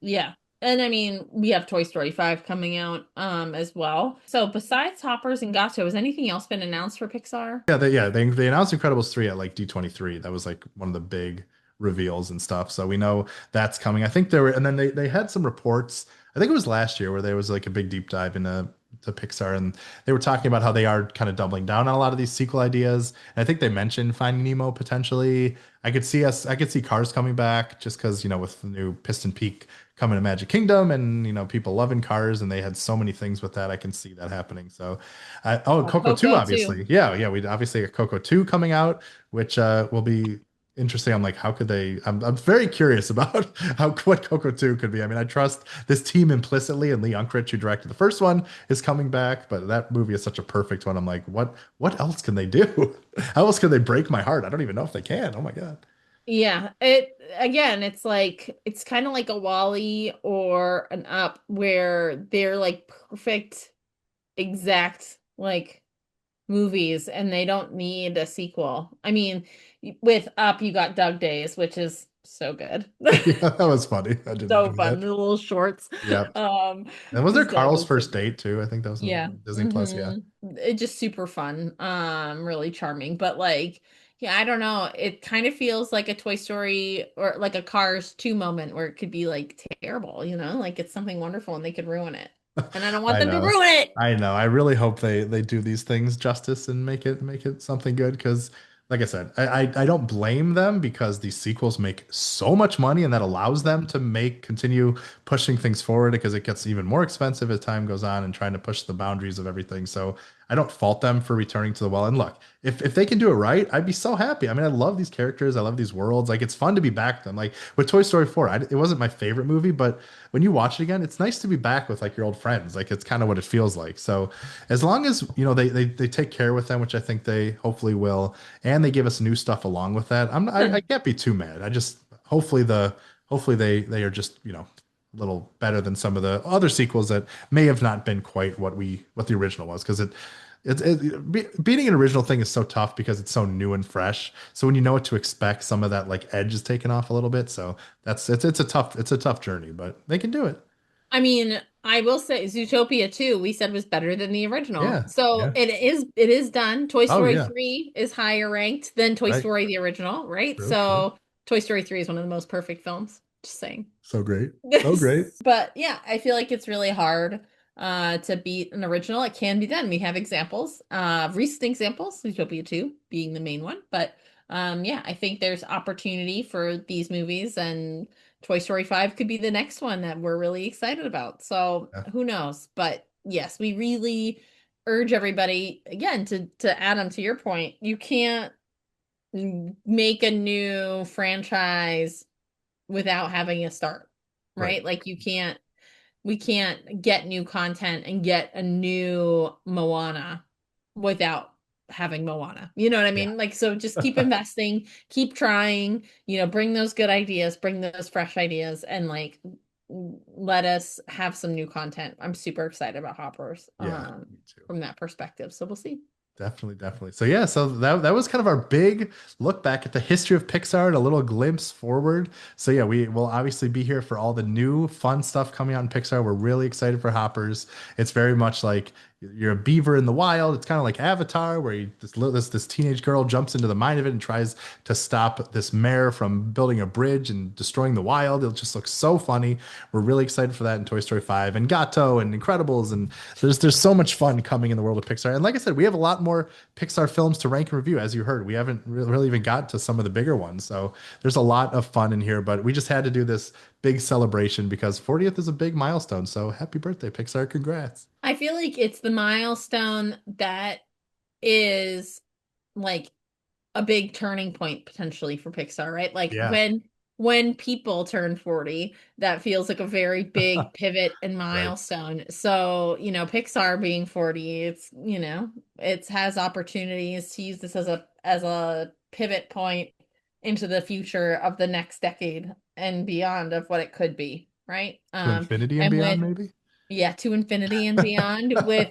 Yeah. And I mean, we have Toy Story 5 coming out as well. So besides Hoppers and Gato, has anything else been announced for Pixar? Yeah, they announced Incredibles 3 at like D23. That was like one of the big reveals and stuff. So we know that's coming. I think there were, and then they had some reports. I think it was last year where there was like a big deep dive into to Pixar, and they were talking about how they are kind of doubling down on a lot of these sequel ideas. And I think they mentioned Finding Nemo potentially. I could see Cars coming back just because, with the new Piston Peak coming to Magic Kingdom and, people loving Cars and they had so many things with that. I can see that happening. So, Coco 2, Coco too. obviously. Yeah, we obviously got Coco 2 coming out, which will be interesting. I'm like, how could they? I'm very curious about what Coco 2 could be. I mean, I trust this team implicitly, and Lee Unkrich, who directed the first one, is coming back, but that movie is such a perfect one. I'm like, what else can they do? How else can they break my heart? I don't even know if they can. Oh my God. Yeah, it again, it's like it's kind of like a Wally or an Up where they're like perfect, exact like movies and they don't need a sequel. I mean, with Up you got Dug Days, which is so good. Yeah, that was funny. I did So enjoy fun, that. the little shorts. Yep. Um, And was there so Carl's it's so first good. date too? I think that was Yeah. on Disney Plus. Yeah. It's just super fun. Really charming. But like, yeah, I don't know. It kind of feels like a Toy Story or like a Cars 2 moment where it could be like terrible, Like it's something wonderful and they could ruin it. And I don't want I them to know. ruin it. I know. I really hope they do these things justice and make it something good because like I said, I don't blame them because these sequels make so much money and that allows them to continue pushing things forward because it gets even more expensive as time goes on and trying to push the boundaries of everything. So I don't fault them for returning to the well. And look, if they can do it right, I'd be so happy. I mean, I love these characters. I love these worlds. Like it's fun to be back with them. Like with Toy Story 4, it wasn't my favorite movie, but when you watch it again, it's nice to be back with like your old friends. Like it's kind of what it feels like. So as long as they take care with them, which I think they hopefully will, and they give us new stuff along with that, I can't be too mad. I just hopefully they are just, a little better than some of the other sequels that may have not been quite what the original was, because beating an original thing is so tough because it's so new and fresh. So when you know what to expect, some of that like edge is taken off a little bit. So it's a tough journey, but they can do it. I mean, I will say Zootopia 2, we said was better than the original. Yeah. So Yeah. it is done. Toy Oh Story yeah. 3 is higher ranked than Toy Right. Story the original, right? True. True. So Toy Story 3 is one of the most perfect films. Just saying. So great. So great. But yeah, I feel like it's really hard to beat an original. It can be done. We have examples, recent examples, Zootopia 2 being the main one. But yeah, I think there's opportunity for these movies, and Toy Story 5 could be the next one that we're really excited about. So Yeah. who knows? But yes, we really urge everybody again to Adam, to your point, you can't make a new franchise without having a start, Right. right? Like we can't get new content and get a new Moana without having Moana. You know what I Yeah. mean? Like, so just keep investing, keep trying, bring those good ideas, bring those fresh ideas, and like let us have some new content. I'm super excited about Hoppers Yeah. Me too. from that perspective. So we'll see. Definitely, definitely. So yeah, so that was kind of our big look back at the history of Pixar and a little glimpse forward. So yeah, we will obviously be here for all the new fun stuff coming out in Pixar. We're really excited for Hoppers. It's very much like you're a beaver in the wild. It's kind of like Avatar, where this teenage girl jumps into the mind of it and tries to stop this mayor from building a bridge and destroying the wild. It just looks so funny. We're really excited for that in Toy Story 5 and Gato and Incredibles, and there's so much fun coming in the world of Pixar. And like I said, we have a lot more Pixar films to rank and review. As you heard, we haven't really even got to some of the bigger ones. So there's a lot of fun in here, but we just had to do this big celebration because 40th is a big milestone. So happy birthday, Pixar. Congrats. I feel like it's the milestone that is like a big turning point potentially for Pixar, right? Like Yeah. when people turn 40, that feels like a very big pivot and Right. milestone. So, Pixar being 40, it has opportunities to use this as a pivot point into the future of the next decade and beyond of what it could be, right? To infinity and And beyond, with maybe. yeah, to infinity and beyond with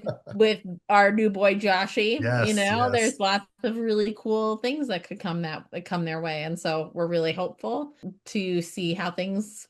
our new boy Joshy, Yes. there's Yes. lots of really cool things that could come their way. And so we're really hopeful to see how things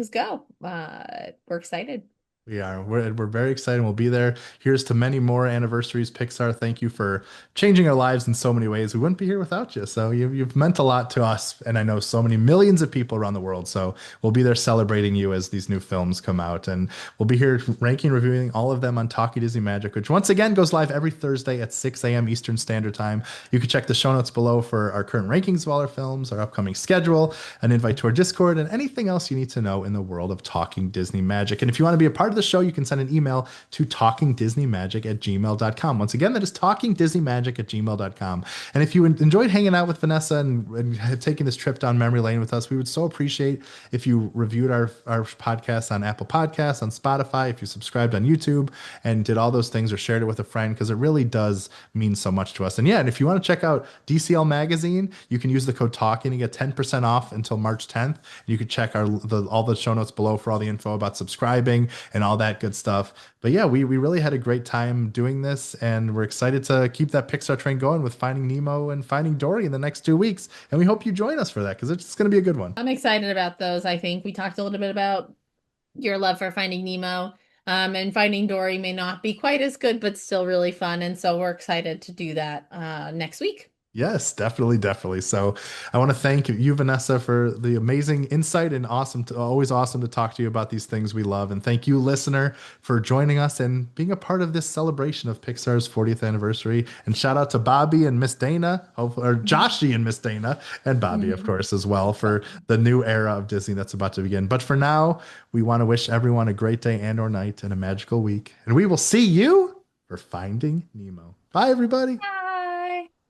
go. We're excited. We are. We're very excited. We'll be there. Here's to many more anniversaries, Pixar. Thank you for changing our lives in so many ways. We wouldn't be here without you. So you've meant a lot to us, and I know so many millions of people around the world. So we'll be there celebrating you as these new films come out, and we'll be here ranking and reviewing all of them on Talking Disney Magic, which once again goes live every Thursday at 6 a.m. Eastern Standard Time. You can check the show notes below for our current rankings of all our films, our upcoming schedule, an invite to our Discord, and anything else you need to know in the world of Talking Disney Magic. And if you want to be a part of the show, you can send an email to talkingdisneymagic@gmail.com. Once again, that is talkingdisneymagic@gmail.com. And if you enjoyed hanging out with Vanessa and taking this trip down memory lane with us, we would so appreciate if you reviewed our podcast on Apple Podcasts, on Spotify, if you subscribed on YouTube and did all those things or shared it with a friend, because it really does mean so much to us. And yeah, and if you want to check out DCL Magazine, you can use the code TALKING to get 10% off until March 10th. You can check all the show notes below for all the info about subscribing and all that good stuff. But yeah, we really had a great time doing this, and we're excited to keep that Pixar train going with Finding Nemo and Finding Dory in the next 2 weeks. And we hope you join us for that because it's going to be a good one. I'm excited about those. I think we talked a little bit about your love for Finding Nemo. And Finding Dory may not be quite as good, but still really fun. And so we're excited to do that next week. Yes, definitely, definitely. So I want to thank you, Vanessa, for the amazing insight and always awesome to talk to you about these things we love. And thank you, listener, for joining us and being a part of this celebration of Pixar's 40th anniversary. And shout out to Bobby and Miss Dana, or Joshy and Miss Dana, and Bobby, of Mhm. course, as well, for the new era of Disney that's about to begin. But for now, we want to wish everyone a great day and or night and a magical week. And we will see you for Finding Nemo. Bye, everybody. Bye.